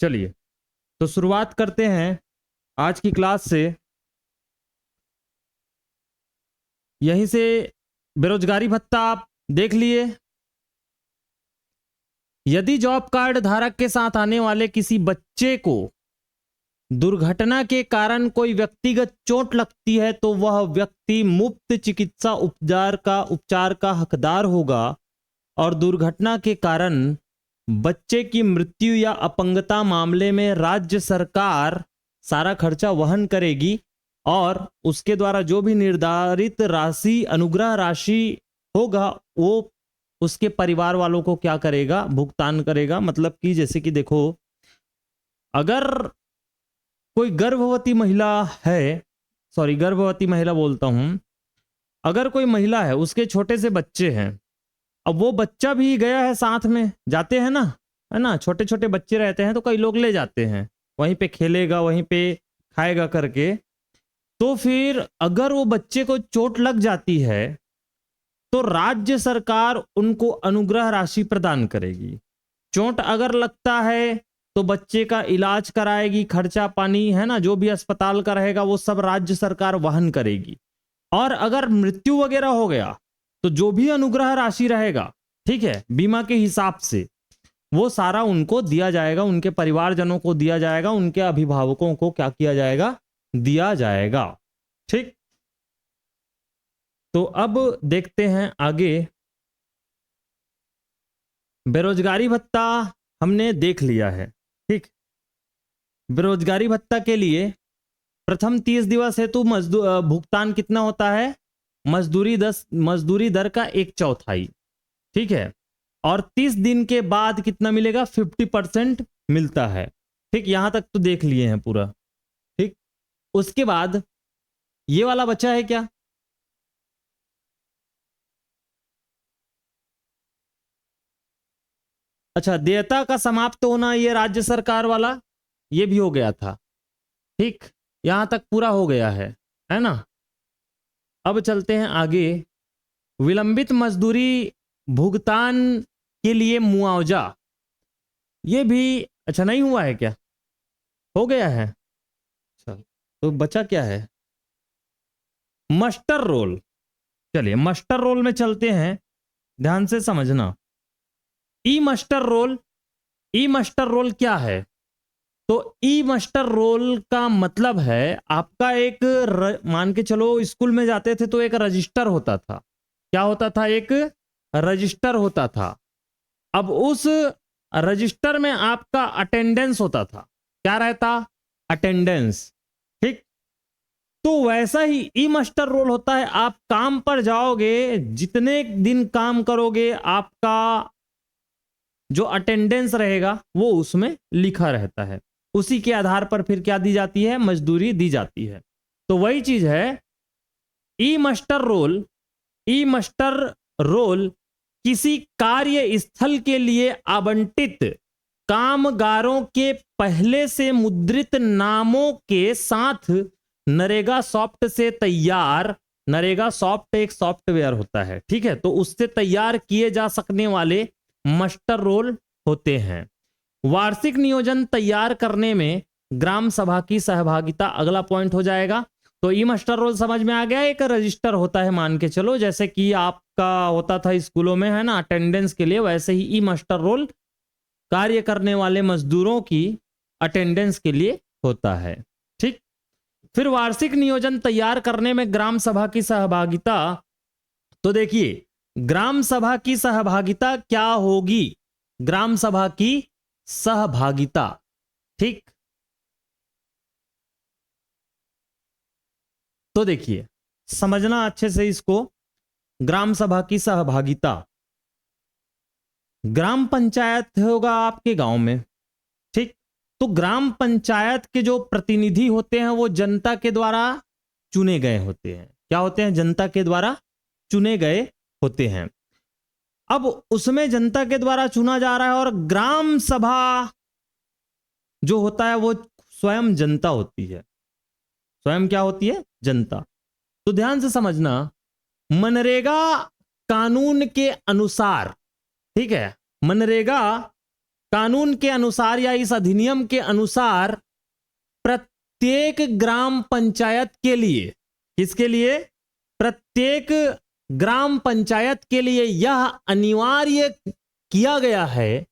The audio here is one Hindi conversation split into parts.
चलिए तो शुरुआत करते हैं आज की क्लास से। यहीं से बेरोजगारी भत्ता आप देख लिए। यदि जॉब कार्ड धारक के साथ आने वाले किसी बच्चे को दुर्घटना के कारण कोई व्यक्तिगत चोट लगती है तो वह व्यक्ति मुफ्त चिकित्सा उपचार का हकदार होगा और दुर्घटना के कारण बच्चे की मृत्यु या अपंगता मामले में राज्य सरकार सारा खर्चा वहन करेगी और उसके द्वारा जो भी निर्धारित राशि अनुग्रह राशि होगा वो उसके परिवार वालों को क्या करेगा, भुगतान करेगा। मतलब कि जैसे कि देखो, अगर कोई गर्भवती महिला है, गर्भवती महिला बोलता हूं, अगर कोई महिला है उसके छोटे से बच्चे हैं, अब वो बच्चा भी गया है, साथ में जाते हैं ना, है ना, छोटे छोटे बच्चे रहते हैं तो कई लोग ले जाते हैं, वहीं पे खेलेगा वहीं पे खाएगा करके। तो फिर अगर वो बच्चे को चोट लग जाती है तो राज्य सरकार उनको अनुग्रह राशि प्रदान करेगी। चोट अगर लगता है तो बच्चे का इलाज कराएगी, खर्चा पानी, है ना, जो भी अस्पताल का रहेगा वो सब राज्य सरकार वहन करेगी। और अगर मृत्यु वगैरह हो गया तो जो भी अनुग्रह राशि रहेगा, ठीक है, बीमा के हिसाब से वो सारा उनको दिया जाएगा, उनके परिवारजनों को दिया जाएगा, उनके अभिभावकों को क्या किया जाएगा, दिया जाएगा। ठीक, तो अब देखते हैं आगे। बेरोजगारी भत्ता हमने देख लिया है। ठीक, बेरोजगारी भत्ता के लिए प्रथम 30 दिवस हेतु भुगतान कितना होता है, मजदूरी दर का 1/4। ठीक है, और 30 दिन के बाद कितना मिलेगा, 50% मिलता है। ठीक, यहां तक तो देख लिए हैं पूरा। ठीक, उसके बाद ये वाला बचा है क्या, अच्छा, देयता का समाप्त होना, ये राज्य सरकार वाला ये भी हो गया था। ठीक, यहां तक पूरा हो गया है ना। अब चलते हैं आगे। विलंबित मजदूरी भुगतान के लिए मुआवजा, ये भी अच्छा नहीं हुआ है क्या, हो गया है। अच्छा, तो बचा क्या है, मस्टर रोल। चलिए मस्टर रोल में चलते हैं, ध्यान से समझना। ई मस्टर रोल, ई मस्टर रोल क्या है, तो ई मस्टर रोल का मतलब है आपका एक मान के चलो स्कूल में जाते थे तो एक रजिस्टर होता था। क्या होता था, एक रजिस्टर होता था। अब उस रजिस्टर में आपका अटेंडेंस होता था। क्या रहता, अटेंडेंस। ठीक, तो वैसा ही ई मास्टर रोल होता है। आप काम पर जाओगे, जितने दिन काम करोगे आपका जो अटेंडेंस रहेगा वो उसमें लिखा रहता है, उसी के आधार पर फिर क्या दी जाती है, मजदूरी दी जाती है। तो वही चीज है ई मास्टर रोल। ई मास्टर रोल किसी कार्य स्थल के लिए आवंटित कामगारों के पहले से मुद्रित नामों के साथ नरेगा सॉफ्ट से तैयार, नरेगा सॉफ्ट एक सॉफ्टवेयर होता है, ठीक है, तो उससे तैयार किए जा सकने वाले मास्टर रोल होते हैं। वार्षिक नियोजन तैयार करने में ग्राम सभा की सहभागिता अगला पॉइंट हो जाएगा। तो ई मास्टर रोल समझ में आ गया, एक रजिस्टर होता है, मान के चलो जैसे कि आपका होता था स्कूलों में, है ना, अटेंडेंस के लिए, वैसे ही ई मास्टर रोल कार्य करने वाले मजदूरों की अटेंडेंस के लिए होता है। ठीक, फिर वार्षिक नियोजन तैयार करने में ग्राम सभा की सहभागिता। तो देखिए ग्राम सभा की सहभागिता क्या होगी, ग्राम सभा की सहभागिता। ठीक, तो देखिए समझना अच्छे से इसको, ग्राम सभा की सहभागिता। ग्राम पंचायत होगा आपके गांव में, ठीक, तो ग्राम पंचायत के जो प्रतिनिधि होते हैं वो जनता के द्वारा चुने गए होते हैं। क्या होते हैं, जनता के द्वारा चुने गए होते हैं। अब उसमें जनता के द्वारा चुना जा रहा है और ग्राम सभा जो होता है वो स्वयं जनता होती है। स्वयं क्या होती है, जनता। तो ध्यान से समझना, मनरेगा कानून के अनुसार, ठीक है, मनरेगा कानून के अनुसार या इस अधिनियम के अनुसार प्रत्येक ग्राम पंचायत के लिए, किसके लिए? प्रत्येक ग्राम पंचायत के लिए यह अनिवार्य किया गया है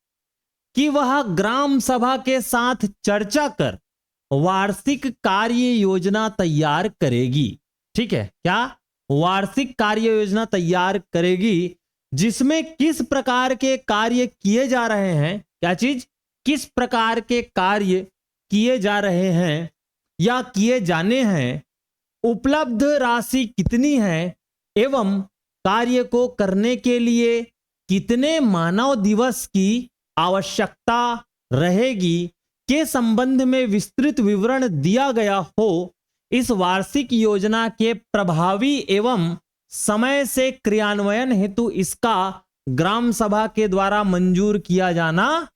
कि वह ग्राम सभा के साथ चर्चा कर वार्षिक कार्य योजना तैयार करेगी। ठीक है, क्या? वार्षिक कार्य योजना तैयार करेगी, जिसमें किस प्रकार के कार्य किए जा रहे हैं, क्या चीज? किस प्रकार के कार्य किए जा रहे हैं या किए जाने हैं, उपलब्ध राशि कितनी है एवं कार्य को करने के लिए कितने मानव दिवस की आवश्यकता रहेगी के संबंध में विस्तृत विवरण दिया गया हो। इस वार्षिक योजना के प्रभावी एवं समय से क्रियान्वयन हेतु इसका ग्राम सभा के द्वारा मंजूर किया जाना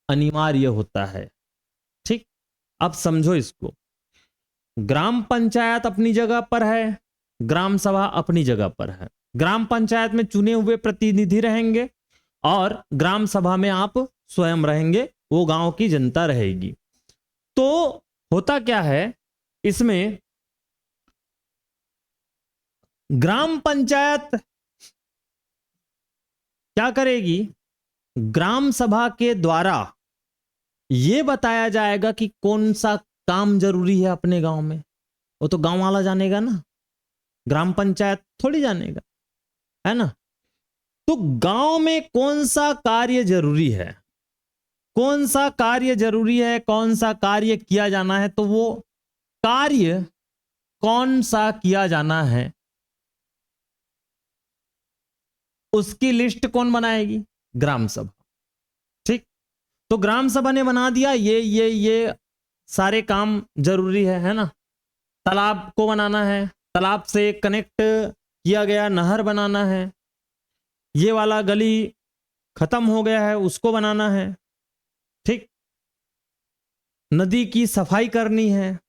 अनिवार्य होता है। ठीक, अब समझो इसको। ग्राम पंचायत अपनी जगह पर है, ग्राम सभा अपनी जगह पर है। ग्राम पंचायत में चुने हुए प्रतिनिधि रहेंगे और ग्राम सभा में आप स्वयं रहेंगे, वो गांव की जनता रहेगी। तो होता क्या है इसमें, ग्राम पंचायत क्या करेगी? ग्राम सभा के द्वारा यह बताया जाएगा कि कौन सा काम जरूरी है अपने गांव में। वो तो गांव वाला जानेगा ना, ग्राम पंचायत थोड़ी जानेगा, है ना। तो गांव में कौन सा कार्य जरूरी है, कौन सा कार्य जरूरी है, कौन सा कार्य किया जाना है, तो वो कार्य कौन सा किया जाना है उसकी लिस्ट कौन बनाएगी? ग्राम सभा। ठीक, तो ग्राम सभा ने बना दिया ये सारे काम जरूरी है ना। तालाब को बनाना है, तालाब से कनेक्ट किया गया नहर बनाना है, ये वाला गली खत्म हो गया है उसको बनाना है। ठीक, नदी की सफाई करनी है।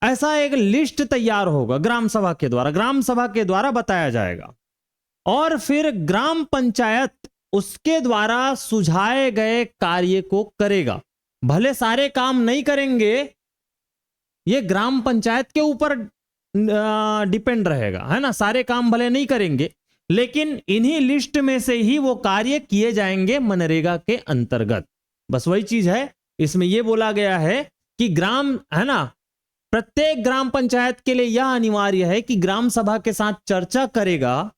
ऐसा एक लिस्ट तैयार होगा ग्राम सभा के द्वारा, ग्राम सभा के द्वारा बताया जाएगा और फिर ग्राम पंचायत उसके द्वारा सुझाए गए कार्य को करेगा। भले सारे काम नहीं करेंगे, ये ग्राम पंचायत के ऊपर डिपेंड रहेगा, है ना। सारे काम भले नहीं करेंगे, लेकिन इन्हीं लिस्ट में से ही वो कार्य किए जाएंगे मनरेगा के अंतर्गत। बस वही चीज है, इसमें यह बोला गया है कि ग्राम, है ना, प्रत्येक ग्राम पंचायत के लिए यह अनिवार्य है कि ग्राम सभा के साथ चर्चा करेगा,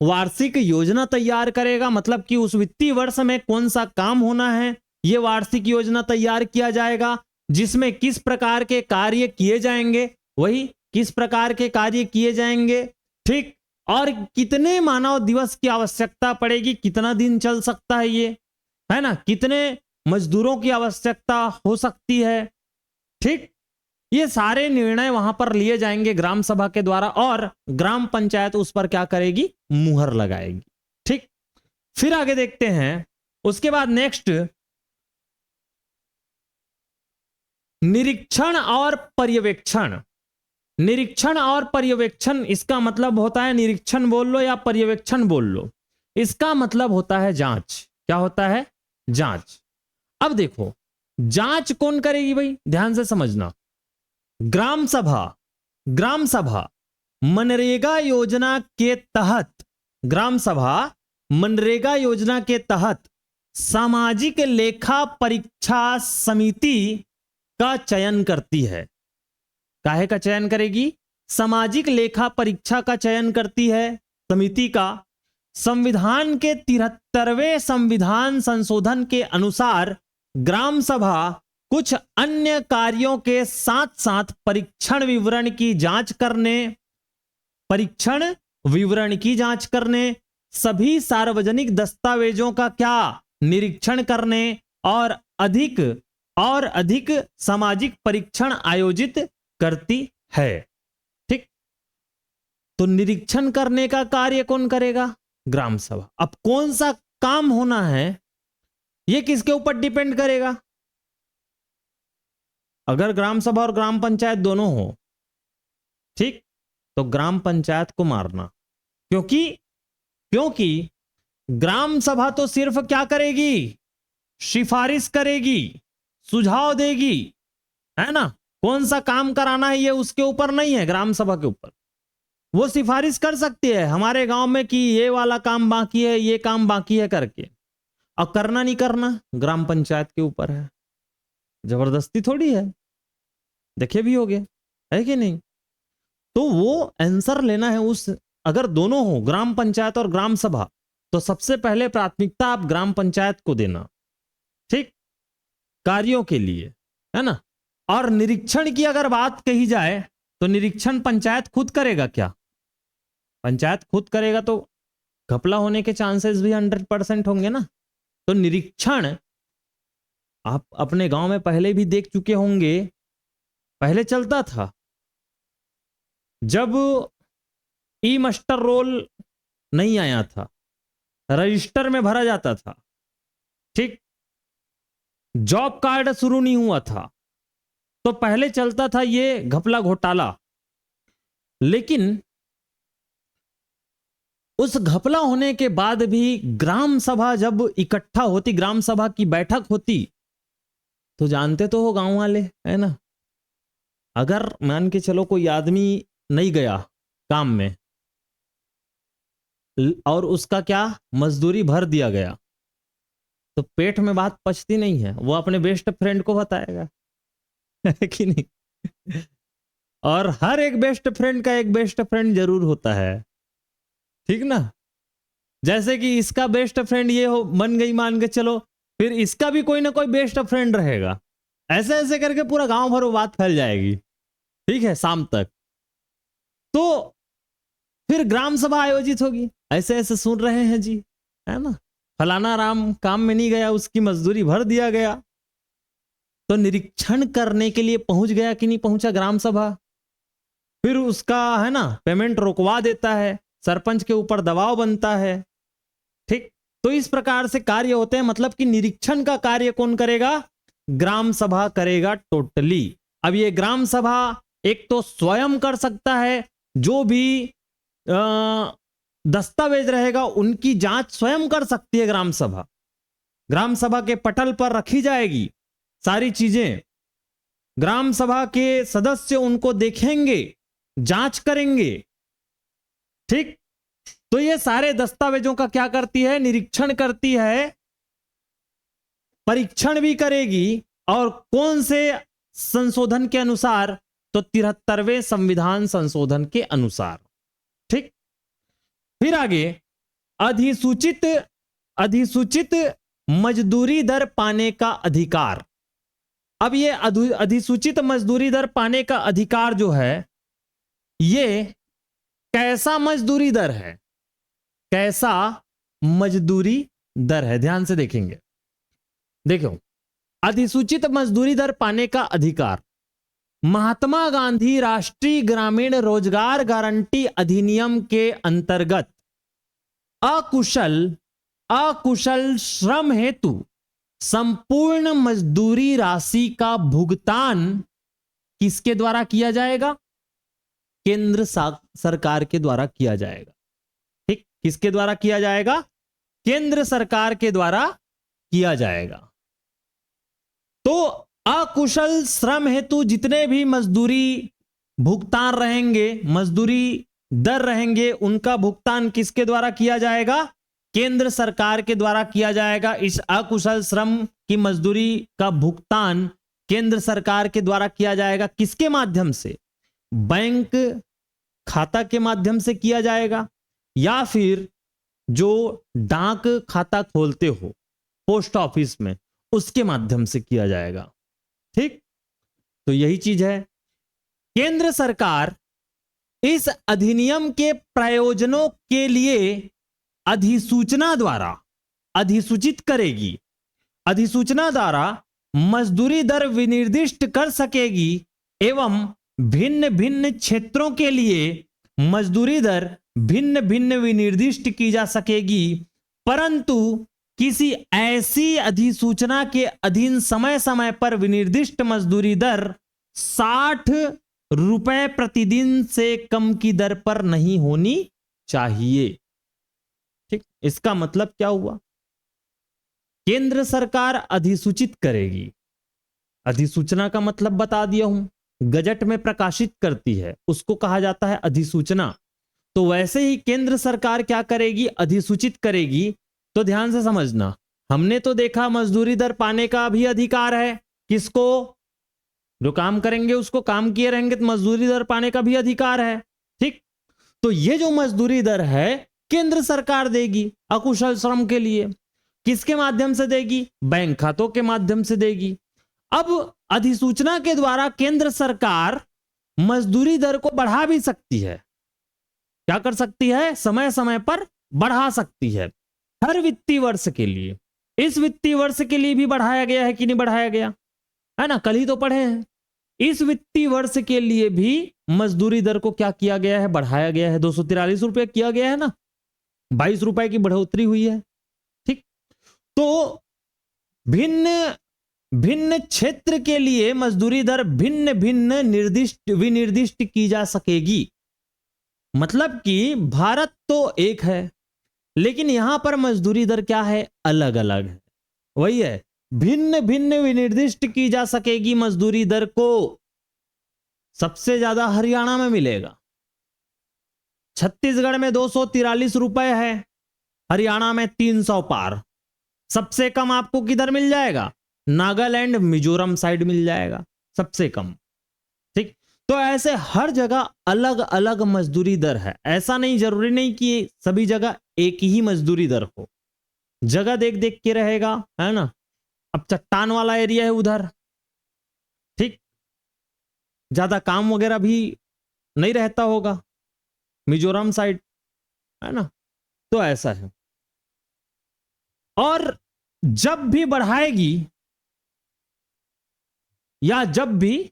वार्षिक योजना तैयार करेगा, मतलब कि उस वित्तीय वर्ष में कौन सा काम होना है, यह वार्षिक योजना तैयार किया जाएगा, जिसमें किस प्रकार के कार्य किए जाएंगे, वही किस प्रकार के कार्य किए जाएंगे। ठीक, और कितने मानव दिवस की आवश्यकता पड़ेगी, कितना दिन चल सकता है ये, है ना, कितने मजदूरों की आवश्यकता हो सकती है। ठीक, ये सारे निर्णय वहां पर लिए जाएंगे ग्राम सभा के द्वारा और ग्राम पंचायत उस पर क्या करेगी? मुहर लगाएगी। ठीक, फिर आगे देखते हैं। उसके बाद नेक्स्ट, निरीक्षण और पर्यवेक्षण। निरीक्षण और पर्यवेक्षण, इसका मतलब होता है, निरीक्षण बोल लो या पर्यवेक्षण बोल लो, इसका मतलब होता है जांच। क्या होता है? जांच। अब देखो, जांच कौन करेगी भाई? ध्यान से समझना। ग्राम सभा मनरेगा योजना के तहत, ग्राम सभा मनरेगा योजना के तहत सामाजिक लेखा परीक्षा समिति का चयन करती है। काहे का चयन करेगी? सामाजिक लेखा परीक्षा का चयन करती है समिति का। संविधान के 73वें संविधान संशोधन के अनुसार ग्राम सभा कुछ अन्य कार्यों के साथ साथ परीक्षण विवरण की जांच करने, सभी सार्वजनिक दस्तावेजों का क्या निरीक्षण करने और अधिक सामाजिक परीक्षण आयोजित करती है। ठीक, तो निरीक्षण करने का कार्य कौन करेगा? ग्राम सभा। अब कौन सा काम होना है, यह किसके ऊपर डिपेंड करेगा? अगर ग्राम सभा और ग्राम पंचायत दोनों हो, ठीक, तो ग्राम पंचायत को मारना, क्योंकि ग्राम सभा तो सिर्फ क्या करेगी, सिफारिश करेगी, सुझाव देगी, है ना। कौन सा काम कराना है ये उसके ऊपर नहीं है, ग्राम सभा के ऊपर। वो सिफारिश कर सकती है हमारे गांव में कि ये वाला काम बाकी है, ये काम बाकी है करके, और करना नहीं करना ग्राम पंचायत के ऊपर है। जबरदस्ती थोड़ी है, देखे भी होगे, है कि नहीं। तो वो आंसर लेना है उस, अगर दोनों हो ग्राम पंचायत और ग्राम सभा, तो सबसे पहले प्राथमिकता आप ग्राम पंचायत को देना, ठीक, कार्यों के लिए, है ना। और निरीक्षण की अगर बात कही जाए तो निरीक्षण पंचायत खुद करेगा क्या? पंचायत खुद करेगा तो घपला होने के चांसेस भी 100% होंगे ना। तो निरीक्षण आप अपने गांव में पहले भी देख चुके होंगे, पहले चलता था जब ई मास्टर रोल नहीं आया था, रजिस्टर में भरा जाता था, ठीक, जॉब कार्ड शुरू नहीं हुआ था, तो पहले चलता था ये घपला घोटाला। लेकिन उस घपला होने के बाद भी ग्राम सभा जब इकट्ठा होती, ग्राम सभा की बैठक होती, तो जानते तो हो गांव वाले, है ना, अगर मान के चलो कोई आदमी नहीं गया काम में और उसका क्या मजदूरी भर दिया गया, तो पेट में बात पचती नहीं है, वो अपने बेस्ट फ्रेंड को बताएगा, है कि नहीं। और हर एक बेस्ट फ्रेंड का एक बेस्ट फ्रेंड जरूर होता है, ठीक ना। जैसे कि इसका बेस्ट फ्रेंड ये हो बन गई, मान के चलो, फिर इसका भी कोई ना कोई बेस्ट फ्रेंड रहेगा, ऐसे ऐसे करके पूरा गांव भर वो बात फैल जाएगी, ठीक है, शाम तक। तो फिर ग्राम सभा आयोजित होगी, ऐसे ऐसे सुन रहे हैं जी, है ना, फलाना राम काम में नहीं गया, उसकी मजदूरी भर दिया गया। तो निरीक्षण करने के लिए पहुंच गया कि नहीं पहुंचा ग्राम सभा, फिर उसका, है ना, पेमेंट रोकवा देता है, सरपंच के ऊपर दबाव बनता है, ठीक। तो इस प्रकार से कार्य होते हैं, मतलब कि निरीक्षण का कार्य कौन करेगा? ग्राम सभा करेगा टोटली। अब ये ग्राम सभा एक तो स्वयं कर सकता है, जो भी दस्तावेज रहेगा उनकी जांच स्वयं कर सकती है ग्राम सभा। ग्राम सभा के पटल पर रखी जाएगी सारी चीजें, ग्राम सभा के सदस्य उनको देखेंगे, जांच करेंगे, ठीक। तो ये सारे दस्तावेजों का क्या करती है? निरीक्षण करती है, परीक्षण भी करेगी, और कौन से संशोधन के अनुसार? तो 73वें संविधान संशोधन के अनुसार, ठीक। फिर आगे अधिसूचित मजदूरी दर पाने का अधिकार। अब ये अधिसूचित मजदूरी दर पाने का अधिकार जो है, ये कैसा मजदूरी दर है? कैसा मजदूरी दर है, ध्यान से देखेंगे। देखो, अधिसूचित मजदूरी दर पाने का अधिकार महात्मा गांधी राष्ट्रीय ग्रामीण रोजगार गारंटी अधिनियम के अंतर्गत अकुशल श्रम हेतु संपूर्ण मजदूरी राशि का भुगतान किसके द्वारा किया जाएगा? केंद्र सरकार के द्वारा किया जाएगा, ठीक। किसके द्वारा किया जाएगा? केंद्र सरकार के द्वारा किया जाएगा। तो अकुशल श्रम हेतु जितने भी मजदूरी भुगतान रहेंगे, मजदूरी दर रहेंगे, उनका भुगतान किसके द्वारा किया जाएगा? केंद्र सरकार के द्वारा किया जाएगा। इस अकुशल श्रम की मजदूरी का भुगतान केंद्र सरकार के द्वारा किया जाएगा। किसके माध्यम से? बैंक खाता के माध्यम से किया जाएगा, या फिर जो डाक खाता खोलते हो पोस्ट ऑफिस में, उसके माध्यम से किया जाएगा, ठीक। तो यही चीज है, केंद्र सरकार इस अधिनियम के प्रयोजनों के लिए अधिसूचना द्वारा अधिसूचित करेगी, अधिसूचना द्वारा मजदूरी दर विनिर्दिष्ट कर सकेगी, एवं भिन्न भिन्न क्षेत्रों के लिए मजदूरी दर भिन्न भिन्न विनिर्दिष्ट की जा सकेगी, परंतु किसी ऐसी अधिसूचना के अधीन समय समय पर विनिर्दिष्ट मजदूरी दर 60 रुपए प्रतिदिन से कम की दर पर नहीं होनी चाहिए, ठीक। इसका मतलब क्या हुआ? केंद्र सरकार अधिसूचित करेगी। अधिसूचना का मतलब बता दिया हूं, गजट में प्रकाशित करती है, उसको कहा जाता है अधिसूचना। तो वैसे ही केंद्र सरकार क्या करेगी? अधिसूचित करेगी। तो ध्यान से समझना, हमने तो देखा मजदूरी दर पाने का भी अधिकार है किसको? जो काम करेंगे उसको, काम किए रहेंगे तो मजदूरी दर पाने का भी अधिकार है। ठीक, तो ये जो मजदूरी दर है केंद्र सरकार देगी अकुशल श्रम के लिए। किसके माध्यम से देगी? बैंक खातों के माध्यम से देगी। अब अधिसूचना के द्वारा केंद्र सरकार मजदूरी दर को बढ़ा भी सकती है। क्या कर सकती है? समय समय पर बढ़ा सकती है, हर वित्तीय वर्ष के लिए। इस वित्तीय वर्ष के लिए भी बढ़ाया गया है कि नहीं बढ़ाया गया है ना? कल ही तो पढ़े हैं। इस वित्तीय वर्ष के लिए भी मजदूरी दर को क्या किया गया है? बढ़ाया गया है। 243 रुपए किया गया है ना, 22 रुपए की बढ़ोतरी हुई है। ठीक, तो भिन्न भिन्न क्षेत्र के लिए मजदूरी दर भिन्न भिन्न निर्दिष्ट विनिर्दिष्ट की जा सकेगी। मतलब कि भारत तो एक है, लेकिन यहां पर मजदूरी दर क्या है? अलग अलग है। वही है, भिन्न भिन्न विनिर्दिष्ट की जा सकेगी मजदूरी दर को। सबसे ज्यादा हरियाणा में मिलेगा, छत्तीसगढ़ में 243 रुपए है, हरियाणा में 300 पार। सबसे कम आपको किधर मिल जाएगा? नागालैंड मिजोरम साइड मिल जाएगा सबसे कम। ठीक, तो ऐसे हर जगह अलग अलग मजदूरी दर है। ऐसा नहीं, जरूरी नहीं कि सभी जगह एक ही मजदूरी दर हो, जगह देख देख के रहेगा, है ना? अब चट्टान वाला एरिया है उधर, ठीक, ज्यादा काम वगैरह भी नहीं रहता होगा, मिजोरम साइड, है ना? तो ऐसा है। और जब भी बढ़ाएगी या जब भी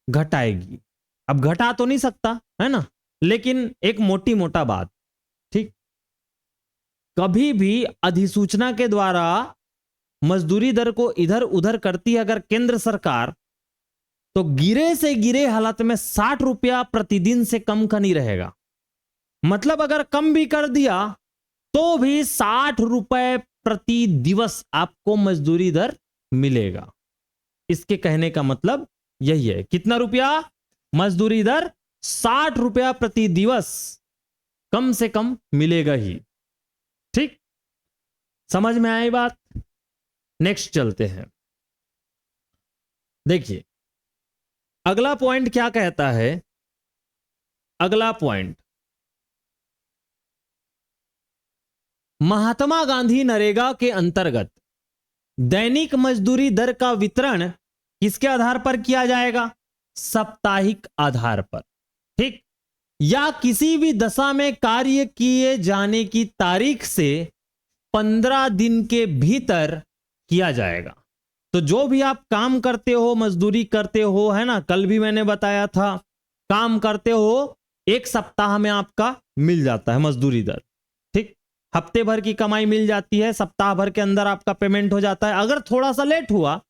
घटाएगी, अब घटा तो नहीं सकता, है ना, लेकिन एक मोटी मोटा बात, ठीक, कभी भी अधिसूचना के द्वारा मजदूरी दर को इधर उधर करती है अगर केंद्र सरकार, तो गिरे से गिरे हालत में 60 रुपया प्रतिदिन से कम का नहीं रहेगा। मतलब अगर कम भी कर दिया तो भी 60 रुपए प्रति दिवस आपको मजदूरी दर मिलेगा। इसके कहने का मतलब यही है। कितना रुपया? मजदूरी दर 60 रुपया प्रति दिवस कम से कम मिलेगा ही। ठीक, समझ में आई बात? नेक्स्ट चलते हैं। देखिए अगला पॉइंट क्या कहता है। अगला पॉइंट, महात्मा गांधी नरेगा के अंतर्गत दैनिक मजदूरी दर का वितरण किसके आधार पर किया जाएगा? साप्ताहिक आधार पर। ठीक, या किसी भी दशा में कार्य किए जाने की तारीख से 15 दिन के भीतर किया जाएगा। तो जो भी आप काम करते हो, मजदूरी करते हो, है ना, कल भी मैंने बताया था, काम करते हो, एक सप्ताह में आपका मिल जाता है मजदूरी दर। ठीक, हफ्ते भर की कमाई मिल जाती है, सप्ताह भर के अंदर आपका पेमेंट हो जाता है। अगर थोड़ा सा लेट हुआ,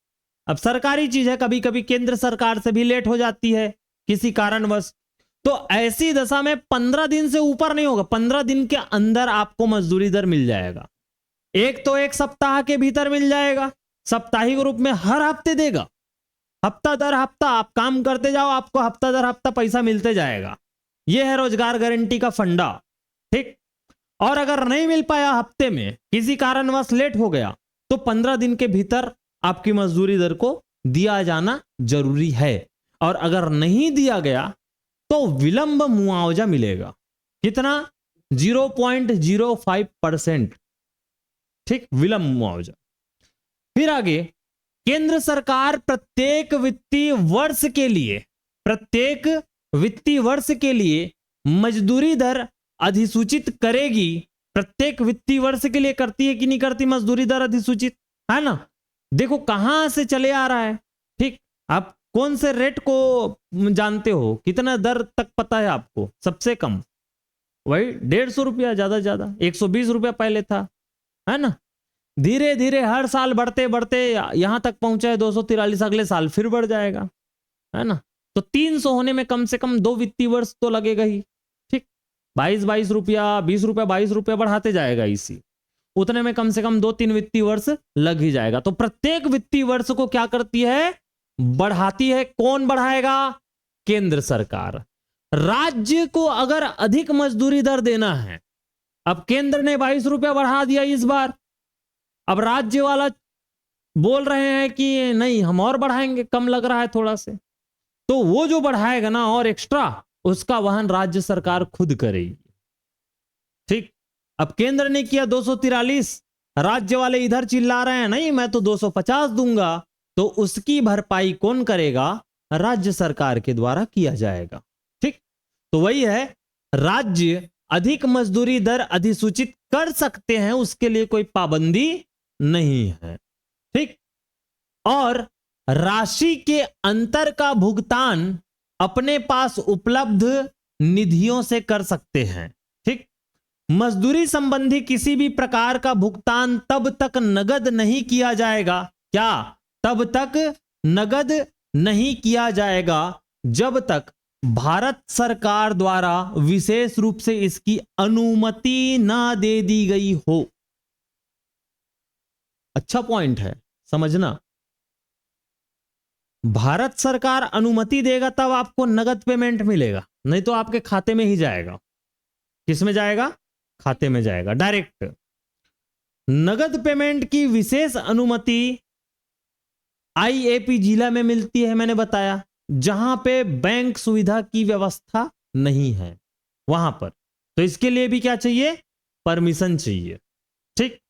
अब सरकारी चीज है, कभी कभी केंद्र सरकार से भी लेट हो जाती है किसी कारणवश, तो ऐसी दशा में 15 दिन से ऊपर नहीं होगा, 15 दिन के अंदर आपको मजदूरी दर मिल जाएगा। एक तो एक सप्ताह के भीतर मिल जाएगा, साप्ताहिक रूप में हर हफ्ते देगा, हफ्ता दर हफ्ता आप काम करते जाओ, आपको हफ्ता दर हफ्ता पैसा मिलते जाएगा। यह है रोजगार गारंटी का फंडा। ठीक, और अगर नहीं मिल पाया हफ्ते में, किसी कारणवश लेट हो गया, तो 15 दिन के भीतर आपकी मजदूरी दर को दिया जाना जरूरी है। और अगर नहीं दिया गया तो विलंब मुआवजा मिलेगा। कितना? 0.05%। ठीक, विलंब मुआवजा। फिर आगे, केंद्र सरकार प्रत्येक वित्तीय वर्ष के लिए मजदूरी दर अधिसूचित करेगी। प्रत्येक वित्तीय वर्ष के लिए करती है कि नहीं करती मजदूरी दर अधिसूचित, है ना? देखो कहां से चले आ रहा है। ठीक, आप कौन से रेट को जानते हो? कितना दर तक पता है आपको? सबसे कम वही 150 रुपया, ज्यादा ज्यादा 120 रुपया पहले था, है ना? धीरे धीरे हर साल बढ़ते बढ़ते यहां तक पहुंचा है 243, अगले साल फिर बढ़ जाएगा, है ना? तो 300 होने में कम से कम 2 वित्तीय वर्ष तो लगेगा ही। ठीक, 22 रुपया 20 रुपया 22 रुपया बढ़ाते जाएगा इसी, उतने में कम से कम 2-3 वित्तीय वर्ष लग ही जाएगा। तो प्रत्येक वित्तीय वर्ष को क्या करती है, बढ़ाती है। कौन बढ़ाएगा, केंद्र सरकार। राज्य को अगर अधिक मजदूरी दर देना है, अब केंद्र ने 22 रुपया बढ़ा दिया इस बार, अब राज्य वाला बोल रहे हैं कि नहीं हम और बढ़ाएंगे, कम लग रहा है थोड़ा से, तो वो जो बढ़ाएगा ना और एक्स्ट्रा, उसका वहन राज्य सरकार खुद करेगी। ठीक, अब केंद्र ने किया 243, राज्य वाले इधर चिल्ला रहे हैं नहीं मैं तो 250 दूंगा, तो उसकी भरपाई कौन करेगा, राज्य सरकार के द्वारा किया जाएगा। ठीक, तो वही है, राज्य अधिक मजदूरी दर अधिसूचित कर सकते हैं, उसके लिए कोई पाबंदी नहीं है। ठीक, और राशि के अंतर का भुगतान अपने पास उपलब्ध निधियों से कर सकते हैं। ठीक, मजदूरी संबंधी किसी भी प्रकार का भुगतान तब तक नगद नहीं किया जाएगा, क्या, तब तक नगद नहीं किया जाएगा जब तक भारत सरकार द्वारा विशेष रूप से इसकी अनुमति ना दे दी गई हो। अच्छा पॉइंट है, समझना। भारत सरकार अनुमति देगा तब आपको नगद पेमेंट मिलेगा, नहीं तो आपके खाते में ही जाएगा। किस में जाएगा, खाते में जाएगा डायरेक्ट। नगद पेमेंट की विशेष अनुमति आईएपी जिला में मिलती है, मैंने बताया, जहां पे बैंक सुविधा की व्यवस्था नहीं है वहां पर, तो इसके लिए भी क्या चाहिए, परमिशन चाहिए। ठीक,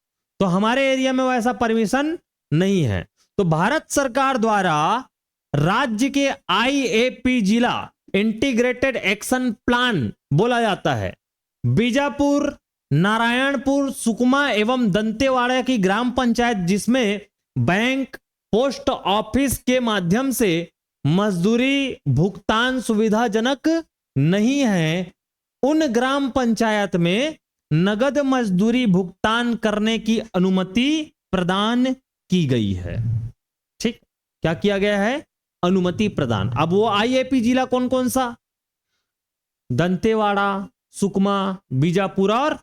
तो हमारे एरिया में वैसा परमिशन नहीं है, तो भारत सरकार द्वारा राज्य के आईएपी जिला इंटीग्रेटेड एक्शन प्लान बोला जाता है, बीजापुर, नारायणपुर, सुकमा एवं दंतेवाड़ा की ग्राम पंचायत जिसमें बैंक, पोस्ट ऑफिस के माध्यम से मजदूरी भुगतान सुविधाजनक नहीं है, उन ग्राम पंचायत में नगद मजदूरी भुगतान करने की अनुमति प्रदान की गई है। ठीक, क्या किया गया है, अनुमति प्रदान। अब वो आईएपी जिला कौन कौन सा, दंतेवाड़ा, सुकमा, बीजापुर और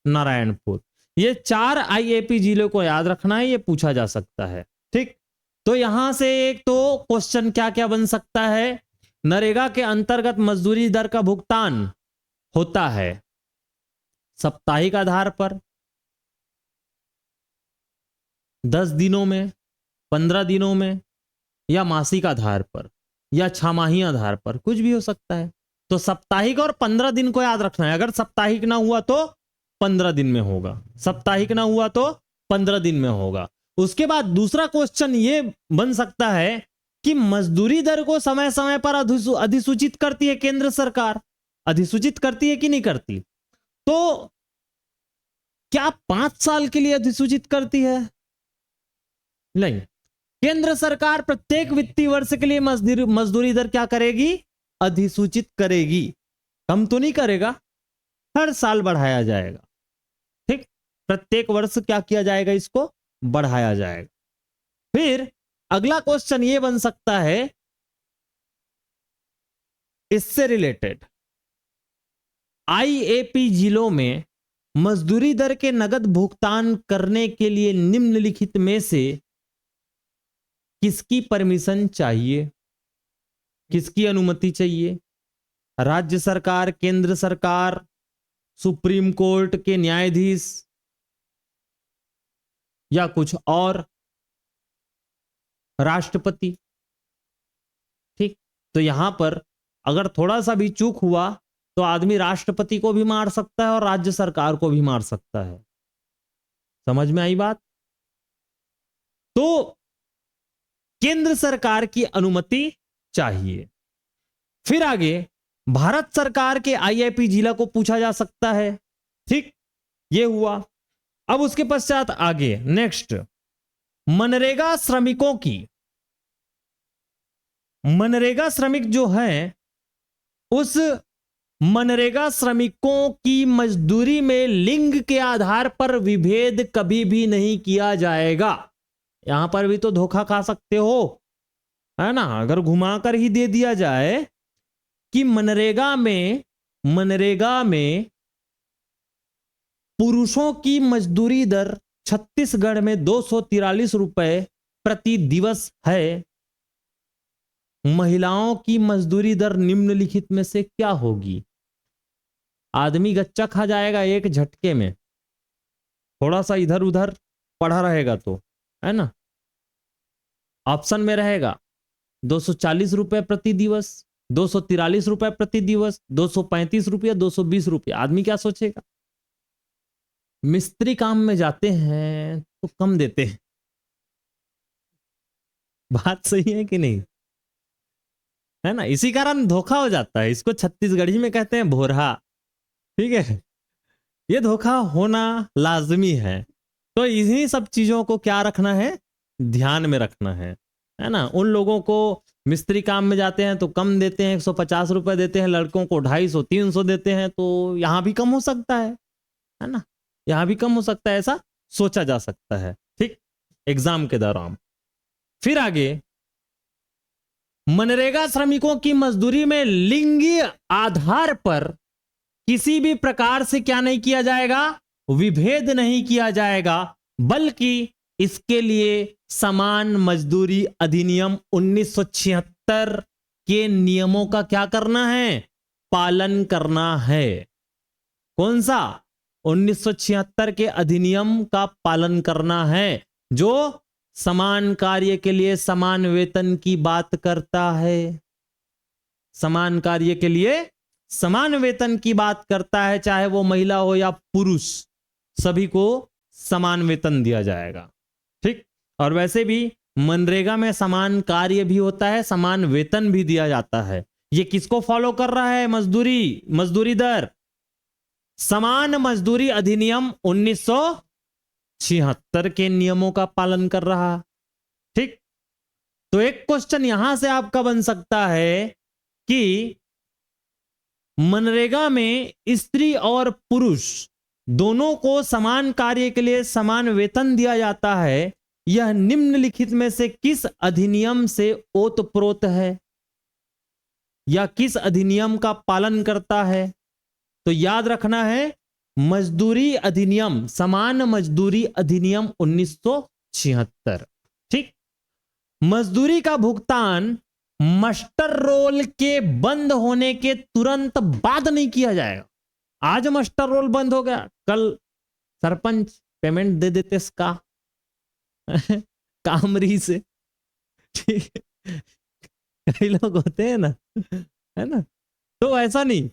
नारायणपुर, ये 4 आईएपी जिलों को याद रखना है, ये पूछा जा सकता है। ठीक, तो यहां से एक तो क्वेश्चन क्या क्या बन सकता है, नरेगा के अंतर्गत मजदूरी दर का भुगतान होता है साप्ताहिक आधार पर, 10 दिनों में, 15 दिनों में, या मासिक आधार पर, या छमाही आधार पर, कुछ भी हो सकता है। तो साप्ताहिक और 15 दिन को याद रखना है, अगर साप्ताहिक ना हुआ तो 15 दिन में होगा, साप्ताहिक ना हुआ तो 15 दिन में होगा। उसके बाद दूसरा क्वेश्चन ये बन सकता है कि मजदूरी दर को समय समय पर अधिसूचित करती है केंद्र सरकार, अधिसूचित करती है कि नहीं करती, तो क्या 5 साल के लिए अधिसूचित करती है, नहीं, केंद्र सरकार प्रत्येक वित्तीय वर्ष के लिए मजदूरी दर क्या करेगी, अधिसूचित करेगी, कम तो नहीं करेगा, हर साल बढ़ाया जाएगा। ठीक, प्रत्येक वर्ष क्या किया जाएगा, इसको बढ़ाया जाएगा। फिर अगला क्वेश्चन ये बन सकता है इससे रिलेटेड, आईएपी जिलों में मजदूरी दर के नगद भुगतान करने के लिए निम्नलिखित में से किसकी परमिशन चाहिए, किसकी अनुमति चाहिए, राज्य सरकार, केंद्र सरकार, सुप्रीम कोर्ट के न्यायाधीश, या कुछ और, राष्ट्रपति। ठीक, तो यहां पर अगर थोड़ा सा भी चूक हुआ तो आदमी राष्ट्रपति को भी मार सकता है और राज्य सरकार को भी मार सकता है। समझ में आई बात? तो केंद्र सरकार की अनुमति चाहिए। फिर आगे भारत सरकार के आईएपी जिला को पूछा जा सकता है। ठीक, यह हुआ। अब उसके पश्चात आगे नेक्स्ट, मनरेगा श्रमिकों की, मनरेगा श्रमिक जो है उस मनरेगा श्रमिकों की मजदूरी में लिंग के आधार पर विभेद कभी भी नहीं किया जाएगा। यहां पर भी तो धोखा खा सकते हो, है ना, अगर घुमाकर ही दे दिया जाए कि मनरेगा में मनरेगा में पुरुषों की मजदूरी दर छत्तीसगढ़ में 243 रुपए प्रति दिवस है, महिलाओं की मजदूरी दर निम्नलिखित में से क्या होगी? आदमी गच्चा खा जाएगा एक झटके में, थोड़ा सा इधर उधर पढ़ा रहेगा तो, है ना। ऑप्शन में रहेगा 240 रुपए प्रति दिवस, 243 रुपए प्रति दिवस, 235 रुपया, 220 रुपया। आदमी क्या सोचेगा? मिस्त्री काम में जाते हैं तो कम देते हैं। बात सही है कि नहीं? है ना, इसी कारण धोखा हो जाता है। इसको छत्तीसगढ़ी में कहते हैं भोरहा। ठीक है, ये धोखा होना लाजमी है। तो इन्हीं सब चीजों को क्या रखना है, ध्यान में रखना है ना। उन लोगों को मिस्त्री काम में जाते हैं तो कम देते हैं, 150 रुपए देते हैं, लड़कों को 250 300 देते हैं, तो यहां भी कम हो सकता है ना, यहां भी कम हो सकता है, ऐसा सोचा जा सकता है। ठीक, एग्जाम के दौरान। फिर आगे, मनरेगा श्रमिकों की मजदूरी में लिंगी आधार पर किसी भी प्रकार से क्या नहीं किया जाएगा, विभेद नहीं किया जाएगा, बल्कि इसके लिए समान मजदूरी अधिनियम 1976 के नियमों का क्या करना है, पालन करना है। कौन सा? 1976 के अधिनियम का पालन करना है, जो समान कार्य के लिए समान वेतन की बात करता है। समान कार्य के लिए समान वेतन की बात करता है, चाहे वो महिला हो या पुरुष, सभी को समान वेतन दिया जाएगा। ठीक, और वैसे भी मनरेगा में समान कार्य भी होता है, समान वेतन भी दिया जाता है। ये किसको फॉलो कर रहा है? मजदूरी दर, समान मजदूरी अधिनियम 1976 के नियमों का पालन कर रहा। ठीक, तो एक क्वेश्चन यहां से आपका बन सकता है कि मनरेगा में स्त्री और पुरुष दोनों को समान कार्य के लिए समान वेतन दिया जाता है, यह निम्नलिखित में से किस अधिनियम से ओतप्रोत है या किस अधिनियम का पालन करता है? तो याद रखना है, मजदूरी अधिनियम, समान मजदूरी अधिनियम 1976। ठीक, मजदूरी का भुगतान मस्टर रोल के बंद होने के तुरंत बाद नहीं किया जाएगा। आज मस्टर रोल बंद हो गया, कल सरपंच पेमेंट दे देते इसका कामरी से। ठीक, कई लोग होते हैं ना, है ना, तो ऐसा नहीं,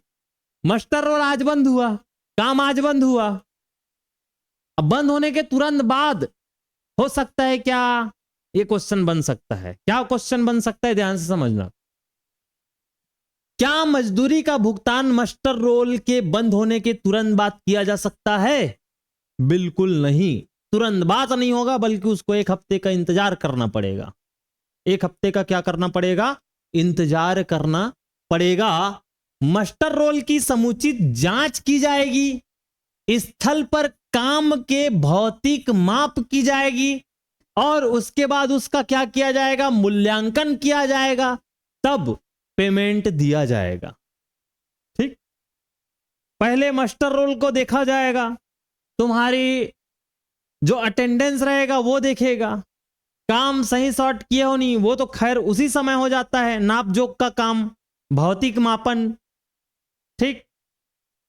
मस्टर रोल आज बंद हुआ, काम आज बंद हुआ, अब बंद होने के तुरंत बाद हो सकता है क्या, ये क्वेश्चन बन सकता है। क्या क्वेश्चन बन सकता है, ध्यान से समझना। क्या मजदूरी का भुगतान मस्टर रोल के बंद होने के तुरंत बाद किया जा सकता है? बिल्कुल नहीं, तुरंत बाद नहीं होगा, बल्कि उसको एक हफ्ते का इंतजार करना पड़ेगा। एक हफ्ते का क्या करना पड़ेगा, इंतजार करना पड़ेगा। मस्टर रोल की समुचित जांच की जाएगी, स्थल पर काम के भौतिक माप की जाएगी, और उसके बाद उसका क्या किया जाएगा, मूल्यांकन किया जाएगा, तब पेमेंट दिया जाएगा। ठीक, पहले मस्टर रोल को देखा जाएगा, तुम्हारी जो अटेंडेंस रहेगा वो देखेगा, काम सही सॉर्ट किए हो नहीं वो तो खैर उसी समय हो जाता है, नाप जोक का काम, भौतिक मापन। ठीक,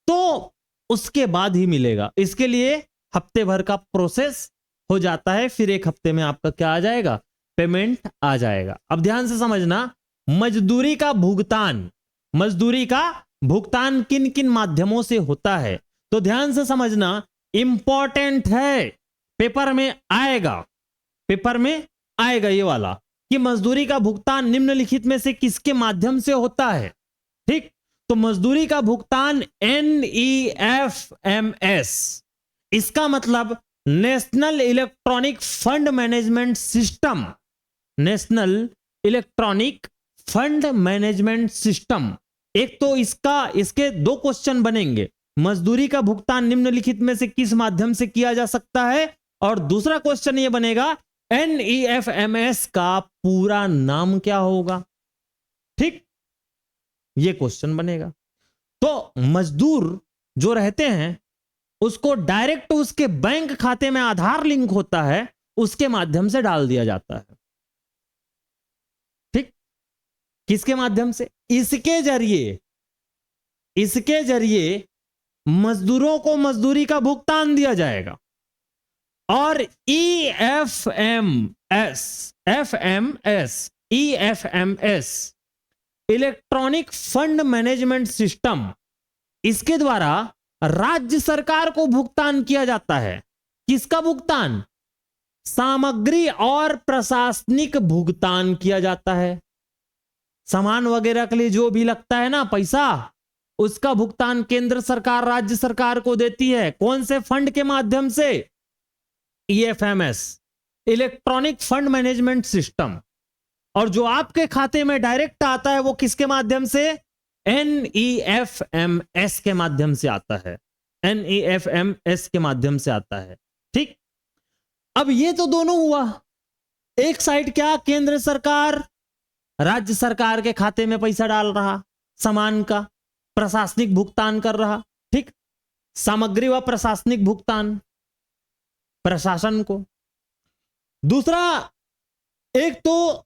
तो उसके बाद ही मिलेगा। इसके लिए हफ्ते भर का प्रोसेस हो जाता है, फिर एक हफ्ते में आपका क्या आ जाएगा, पेमेंट आ जाएगा। अब ध्यान से समझना, मजदूरी का भुगतान किन किन माध्यमों से होता है, तो ध्यान से समझना, इंपॉर्टेंट है, पेपर में आएगा ये वाला, कि मजदूरी का भुगतान निम्नलिखित में से किसके माध्यम से होता है। ठीक, तो मजदूरी का भुगतान NEFMS, इसका मतलब national electronic fund management system, national electronic fund management system. एक तो इसके दो क्वेश्चन बनेंगे, मजदूरी का भुगतान निम्नलिखित में से किस माध्यम से किया जा सकता है, और दूसरा क्वेश्चन यह बनेगा NEFMS का पूरा नाम क्या होगा। ठीक, यह क्वेश्चन बनेगा। तो मजदूर जो रहते हैं उसको डायरेक्ट उसके बैंक खाते में आधार लिंक होता है, उसके माध्यम से डाल दिया जाता है। ठीक, किसके माध्यम से? इसके जरिए मजदूरों को मजदूरी का भुगतान दिया जाएगा। और EFMS electronic fund management system, इसके द्वारा राज्य सरकार को भुगतान किया जाता है। किसका भुगतान? सामग्री और प्रशासनिक भुगतान किया जाता है। सामान वगैरह के लिए जो भी लगता है ना पैसा, उसका भुगतान केंद्र सरकार राज्य सरकार को देती है। कौन से फंड के माध्यम से? EFMS electronic fund management system. और जो आपके खाते में डायरेक्ट आता है वो किसके माध्यम से? NEFMS के माध्यम से आता है। NEFMS के माध्यम से आता है। ठीक, अब ये तो दोनों हुआ। एक साइड क्या, केंद्र सरकार राज्य सरकार के खाते में पैसा डाल रहा, सामान का प्रशासनिक भुगतान कर रहा। ठीक, सामग्री व प्रशासनिक भुगतान प्रशासन को। दूसरा, एक तो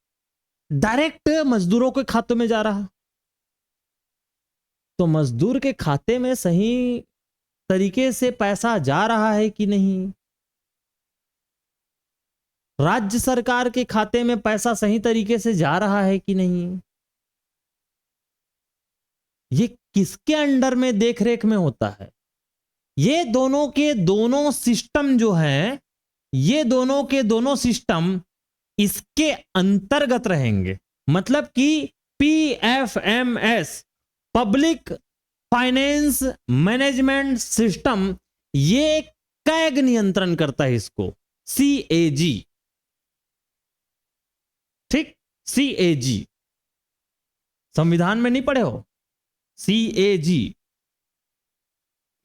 डायरेक्ट मजदूरों के खातों में जा रहा, तो मजदूर के खाते में सही तरीके से पैसा जा रहा है कि नहीं, राज्य सरकार के खाते में पैसा सही तरीके से जा रहा है कि नहीं, ये किसके अंडर में देखरेख में होता है? ये दोनों के दोनों सिस्टम जो हैं, ये दोनों के दोनों सिस्टम इसके अंतर्गत रहेंगे। मतलब कि PFMS public finance management system, ये कैग नियंत्रण करता है इसको, CAG। ठीक, CAG संविधान में नहीं पढ़े हो? CAG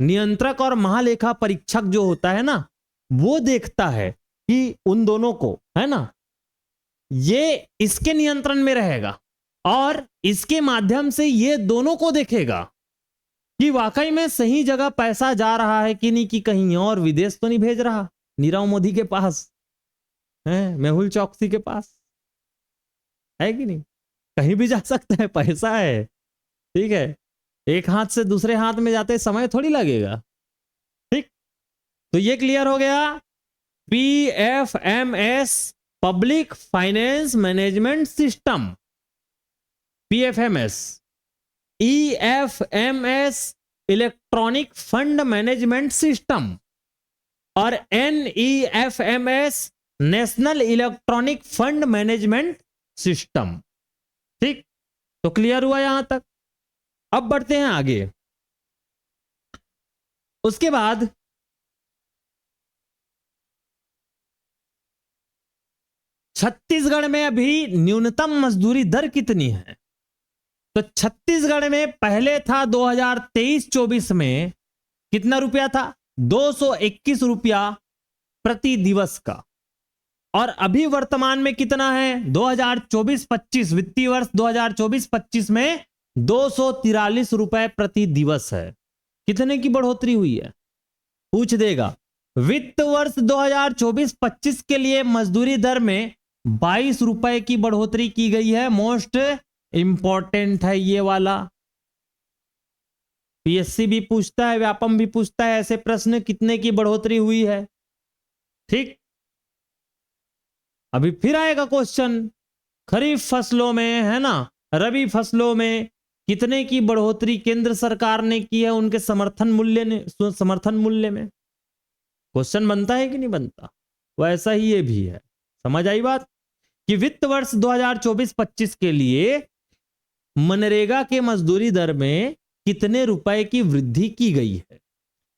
नियंत्रक और महालेखा परीक्षक जो होता है ना, वो देखता है कि उन दोनों को, है ना, ये इसके नियंत्रण में रहेगा और इसके माध्यम से ये दोनों को देखेगा कि वाकई में सही जगह पैसा जा रहा है कि नहीं, कि कहीं और विदेश तो नहीं भेज रहा, नीरव मोदी के पास है, मेहुल चौकसी के पास है कि नहीं, कहीं भी जा सकता है, पैसा है। ठीक है, एक हाथ से दूसरे हाथ में जाते समय थोड़ी लगेगा। ठीक, तो ये क्लियर हो गया। PFMS public finance management system, PFMS। EFMS electronic fund management system और NEFMS national electronic fund management system. ठीक, तो क्लियर हुआ यहां तक। अब बढ़ते हैं आगे। उसके बाद छत्तीसगढ़ में अभी न्यूनतम मजदूरी दर कितनी है? तो छत्तीसगढ़ में पहले था 2023-24 में कितना रुपया था? 221 रुपया प्रति दिवस का। और अभी वर्तमान में कितना है? 2024-25 वित्तीय वर्ष 2024-25 में 243 रुपए प्रति दिवस है। कितने की बढ़ोतरी हुई है? पूछ देगा। वित्त वर्ष 2024-25 के लिए मजदूरी दर में 22 रुपए की बढ़ोतरी की गई है। मोस्ट इंपॉर्टेंट है ये वाला। PSC भी पूछता है, व्यापम भी पूछता है ऐसे प्रश्न, कितने की बढ़ोतरी हुई है। ठीक, अभी फिर आएगा क्वेश्चन, खरीफ फसलों में, है ना, रबी फसलों में कितने की बढ़ोतरी केंद्र सरकार ने की है उनके समर्थन मूल्य में। क्वेश्चन बनता है कि नहीं बनता? वैसा ही ये भी है। समझ आई बात? कि वित्त वर्ष 2024-25 के लिए मनरेगा के मजदूरी दर में कितने रुपए की वृद्धि की गई है?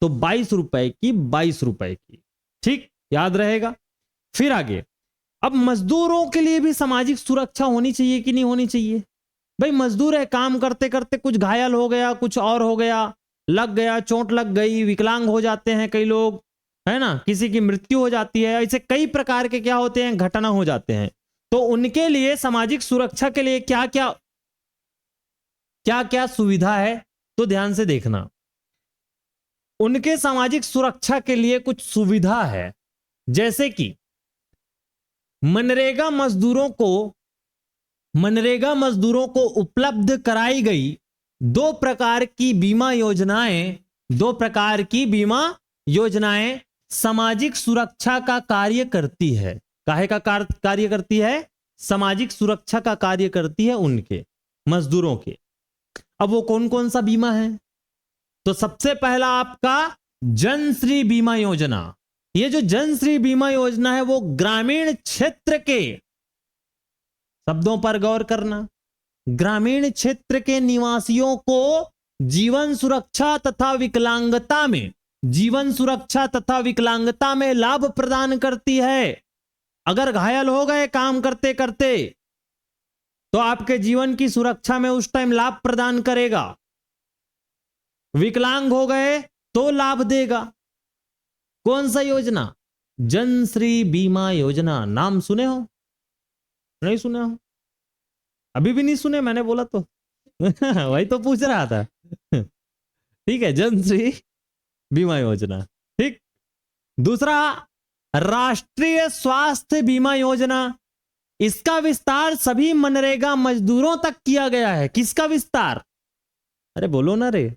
तो 22 रुपए की, 22 रुपए की। ठीक, याद रहेगा। फिर आगे, अब मजदूरों के लिए भी सामाजिक सुरक्षा होनी चाहिए कि नहीं होनी चाहिए? भाई मजदूर है, काम करते करते कुछ घायल हो गया, कुछ और हो गया, लग गया, चोट लग गई, विकलांग हो जाते हैं कई लोग, है ना, किसी की मृत्यु हो जाती है, ऐसे कई प्रकार के क्या होते हैं, घटना हो जाते हैं। तो उनके लिए सामाजिक सुरक्षा के लिए क्या क्या सुविधा है तो ध्यान से देखना, उनके सामाजिक सुरक्षा के लिए कुछ सुविधा है, जैसे कि मनरेगा मजदूरों को उपलब्ध कराई गई दो प्रकार की बीमा योजनाएं सामाजिक सुरक्षा का कार्य करती है। काहे का कार्य करती है? सामाजिक सुरक्षा का कार्य करती है उनके मजदूरों के। अब वो कौन कौन सा बीमा है? तो सबसे पहला आपका जनश्री बीमा योजना। ये जो जनश्री बीमा योजना है वो ग्रामीण क्षेत्र के, शब्दों पर गौर करना, ग्रामीण क्षेत्र के निवासियों को जीवन सुरक्षा तथा विकलांगता में लाभ प्रदान करती है। अगर घायल हो गए काम करते करते तो आपके जीवन की सुरक्षा में उस टाइम लाभ प्रदान करेगा। विकलांग हो गए तो लाभ देगा। कौन सा योजना? जनश्री बीमा योजना। नाम सुने हो? नहीं सुने हो? अभी भी नहीं सुने? मैंने बोला तो वही तो पूछ रहा था ठीक है, जनश्री बीमा योजना। ठीक। दूसरा, राष्ट्रीय स्वास्थ्य बीमा योजना। इसका विस्तार सभी मनरेगा मजदूरों तक किया गया है। किसका विस्तार? अरे बोलो ना रे।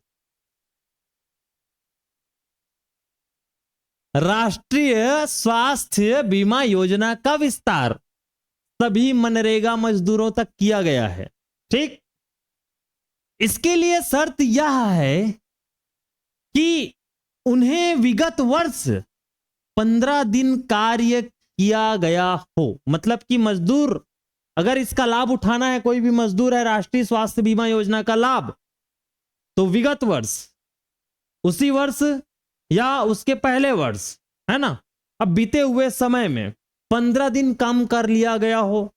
राष्ट्रीय स्वास्थ्य बीमा योजना का विस्तार सभी मनरेगा मजदूरों तक किया गया है। ठीक। इसके लिए शर्त यह है कि उन्हें विगत वर्ष 15 दिन कार्य किया गया हो। मतलब कि मजदूर अगर इसका लाभ उठाना है, कोई भी मजदूर है राष्ट्रीय स्वास्थ्य बीमा योजना का लाभ, तो विगत वर्ष, उसी वर्ष या उसके पहले वर्ष, है ना, अब बीते हुए समय में 15 दिन काम कर लिया गया हो।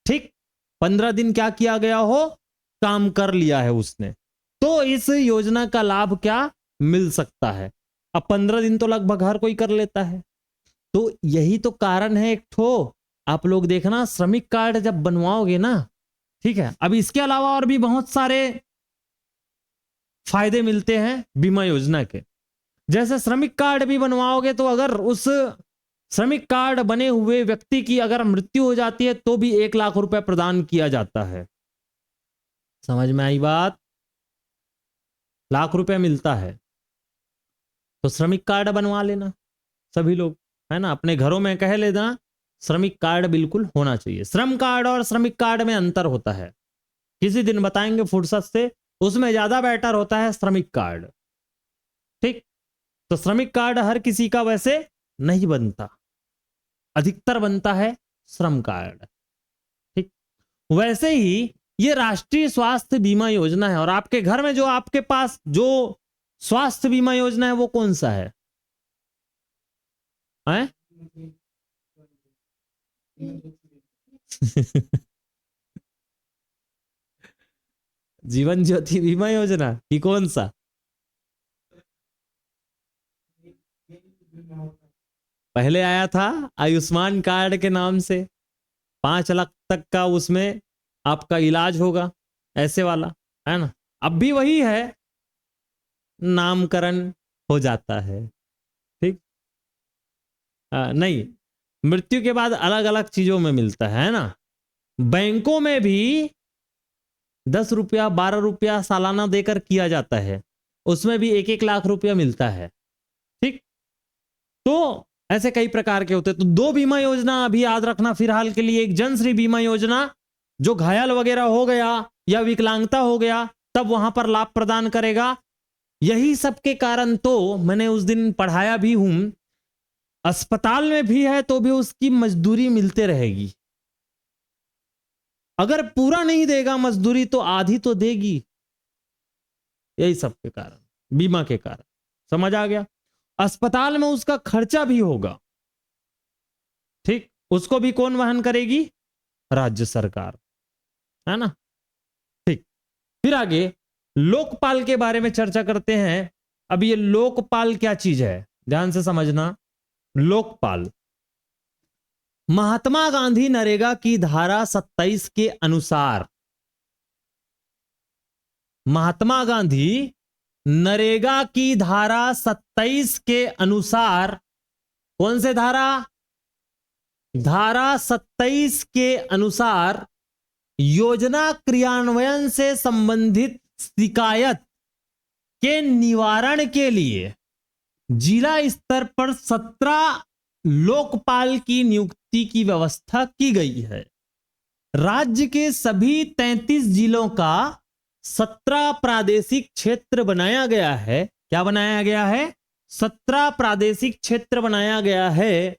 ठीक। 15 दिन क्या किया गया हो? काम कर लिया है उसने, तो इस योजना का लाभ क्या मिल सकता है। अब 15 दिन तो लगभग हर कोई कर लेता है। तो यही तो कारण है एक ठो, आप लोग देखना श्रमिक कार्ड जब बनवाओगे ना, ठीक है, अब इसके अलावा और भी बहुत सारे फायदे मिलते हैं बीमा योजना के। जैसे श्रमिक कार्ड भी बनवाओगे तो अगर उस श्रमिक कार्ड बने हुए व्यक्ति की अगर मृत्यु हो जाती है तो भी 1 लाख रुपए प्रदान किया जाता है। समझ में आई बात? लाख रुपए मिलता है। तो श्रमिक कार्ड बनवा लेना सभी लोग, है ना, अपने घरों में कह लेना श्रमिक कार्ड बिल्कुल होना चाहिए। श्रम कार्ड और श्रमिक कार्ड में अंतर होता है, किसी दिन बताएंगे फुर्सत से। उसमें ज्यादा बेटर होता है श्रमिक कार्ड। ठीक। तो श्रमिक कार्ड हर किसी का वैसे नहीं बनता, अधिकतर बनता है श्रम कार्ड। ठीक। वैसे ही ये राष्ट्रीय स्वास्थ्य बीमा योजना है। और आपके घर में जो आपके पास जो स्वास्थ्य बीमा योजना है वो कौन सा है? जीवन ज्योति बीमा योजना कि कौन सा? पहले आया था आयुष्मान कार्ड के नाम से, 5 लाख तक का उसमें आपका इलाज होगा, ऐसे वाला, है ना। अब भी वही है, नामकरण हो जाता है। ठीक। नहीं, मृत्यु के बाद अलग अलग चीजों में मिलता है ना। बैंकों में भी 10 रुपया 12 रुपया सालाना देकर किया जाता है, उसमें भी 1-1 लाख रुपया मिलता है। ठीक। तो ऐसे कई प्रकार के होते हैं। तो 2 बीमा योजना अभी याद रखना फिलहाल के लिए। एक जनश्री बीमा योजना जो घायल वगैरह हो गया या विकलांगता हो गया तब वहां पर लाभ प्रदान करेगा। यही सब के कारण तो मैंने उस दिन पढ़ाया भी हूं, अस्पताल में भी है तो भी उसकी मजदूरी मिलते रहेगी। अगर पूरा नहीं देगा मजदूरी तो आधी तो देगी। यही सब के कारण, बीमा के कारण। समझ आ गया? अस्पताल में उसका खर्चा भी होगा। ठीक। उसको भी कौन वहन करेगी? राज्य सरकार, है ना। ठीक। फिर आगे लोकपाल के बारे में चर्चा करते हैं। अब ये लोकपाल क्या चीज है, ध्यान से समझना। लोकपाल महात्मा गांधी नरेगा की धारा 27 के अनुसार महात्मा गांधी नरेगा की धारा 27 के अनुसार, कौन से धारा? धारा 27 के अनुसार योजना क्रियान्वयन से संबंधित शिकायत के निवारण के लिए जिला स्तर पर 17 लोकपाल की नियुक्ति की व्यवस्था की गई है। राज्य के सभी 33 जिलों का 17 प्रादेशिक क्षेत्र बनाया गया है। क्या बनाया गया है? 17 प्रादेशिक क्षेत्र बनाया गया है।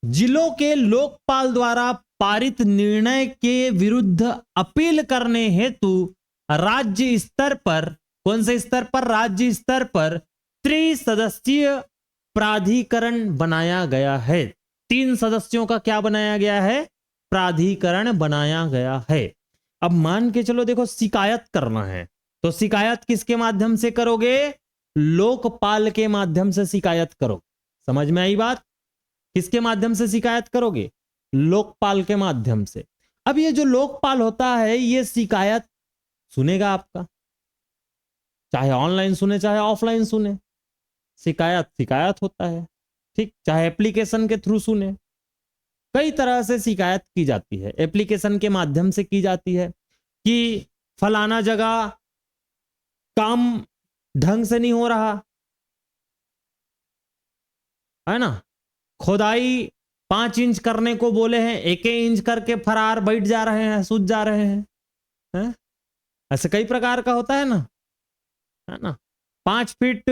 जिलों के लोकपाल द्वारा पारित निर्णय के विरुद्ध अपील करने हेतु राज्य स्तर पर, कौन से स्तर पर? राज्य स्तर पर त्रिसदस्यीय प्राधिकरण बनाया गया है। 3 सदस्यों का क्या बनाया गया है? प्राधिकरण बनाया गया है। अब मान के चलो, देखो शिकायत करना है तो शिकायत किसके माध्यम से करोगे? लोकपाल के माध्यम से शिकायत करो। समझ में आई बात? किसके माध्यम से शिकायत करोगे? लोकपाल के माध्यम से। अब ये जो लोकपाल होता है ये शिकायत सुनेगा आपका, चाहे ऑनलाइन सुने चाहे ऑफलाइन सुने, शिकायत होता है। ठीक, चाहे एप्लीकेशन के थ्रू सुने, कई तरह से शिकायत की जाती है। एप्लीकेशन के माध्यम से की जाती है कि फलाना जगह काम ढंग से नहीं हो रहा है ना, खुदाई 5 इंच करने को बोले हैं, 1 इंच करके फरार बैठ जा रहे हैं, सूझ जा रहे हैं? ऐसे कई प्रकार का होता है ना। 5 फीट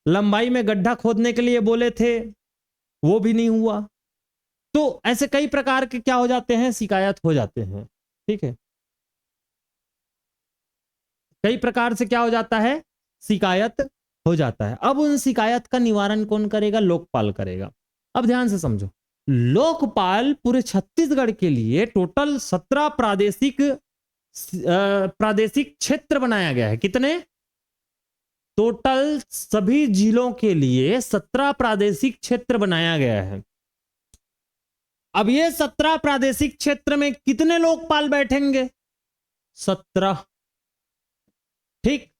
लंबाई में गड्ढा खोदने के लिए बोले थे, वो भी नहीं हुआ। तो ऐसे कई प्रकार के क्या हो जाते हैं? शिकायत हो जाते हैं। ठीक है, कई प्रकार से क्या हो जाता है? शिकायत हो जाता है। अब उन शिकायत का निवारण कौन करेगा? लोकपाल करेगा। अब ध्यान से समझो, लोकपाल पूरे छत्तीसगढ़ के लिए टोटल 17 प्रादेशिक क्षेत्र बनाया गया है। कितने? टोटल सभी जिलों के लिए 17 प्रादेशिक क्षेत्र बनाया गया है। अब ये 17 प्रादेशिक क्षेत्र में कितने लोकपाल बैठेंगे? 17। ठीक,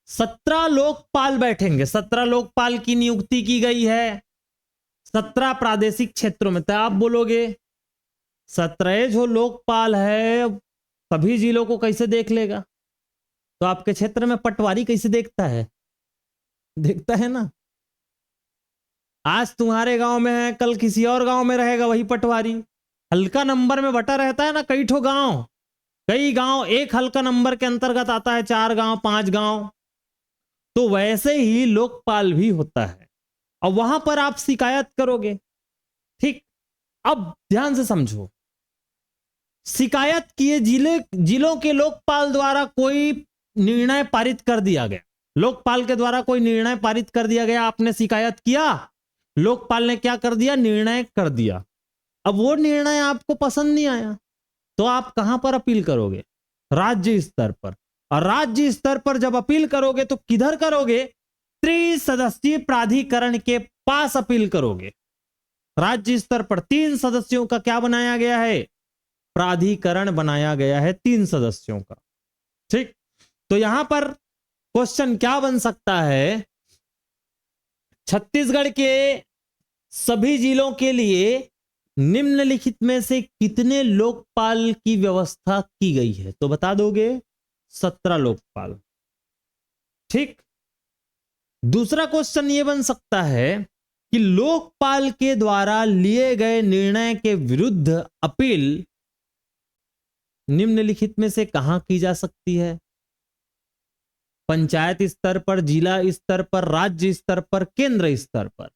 17 लोकपाल बैठेंगे। 17 लोकपाल की नियुक्ति की गई है 17 प्रादेशिक क्षेत्रों में। तो आप बोलोगे 17 जो लोकपाल है सभी जिलों को कैसे देख लेगा? तो आपके क्षेत्र में पटवारी कैसे देखता है? देखता है ना। आज तुम्हारे गांव में है, कल किसी और गांव में रहेगा वही पटवारी। हल्का नंबर में बटा रहता है ना कई ठो गांव, कई गांव एक हल्का नंबर के अंतर्गत आता है, 4 गांव 5 गांव। तो वैसे ही लोकपाल भी होता है और वहां पर आप शिकायत करोगे। ठीक, अब ध्यान से समझो, शिकायत किए जिलों के लोकपाल द्वारा कोई निर्णय पारित कर दिया गया, लोकपाल के द्वारा कोई निर्णय पारित कर दिया गया, आपने शिकायत किया, लोकपाल ने क्या कर दिया? निर्णय कर दिया। अब वो निर्णय आपको पसंद नहीं आया तो आप कहां पर अपील करोगे? राज्य स्तर पर। और राज्य स्तर पर जब अपील करोगे तो किधर करोगे? त्रिसदस्यीय प्राधिकरण के पास अपील करोगे। राज्य स्तर पर 3 सदस्यों का क्या बनाया गया है? प्राधिकरण बनाया गया है 3 सदस्यों का। ठीक, तो यहां पर क्वेश्चन क्या बन सकता है? छत्तीसगढ़ के सभी जिलों के लिए निम्नलिखित में से कितने लोकपाल की व्यवस्था की गई है? तो बता दोगे 17 लोकपाल। ठीक, दूसरा क्वेश्चन यह बन सकता है कि लोकपाल के द्वारा लिए गए निर्णय के विरुद्ध अपील निम्नलिखित में से कहां की जा सकती है? पंचायत स्तर पर, जिला स्तर पर, राज्य स्तर पर, केंद्र स्तर पर।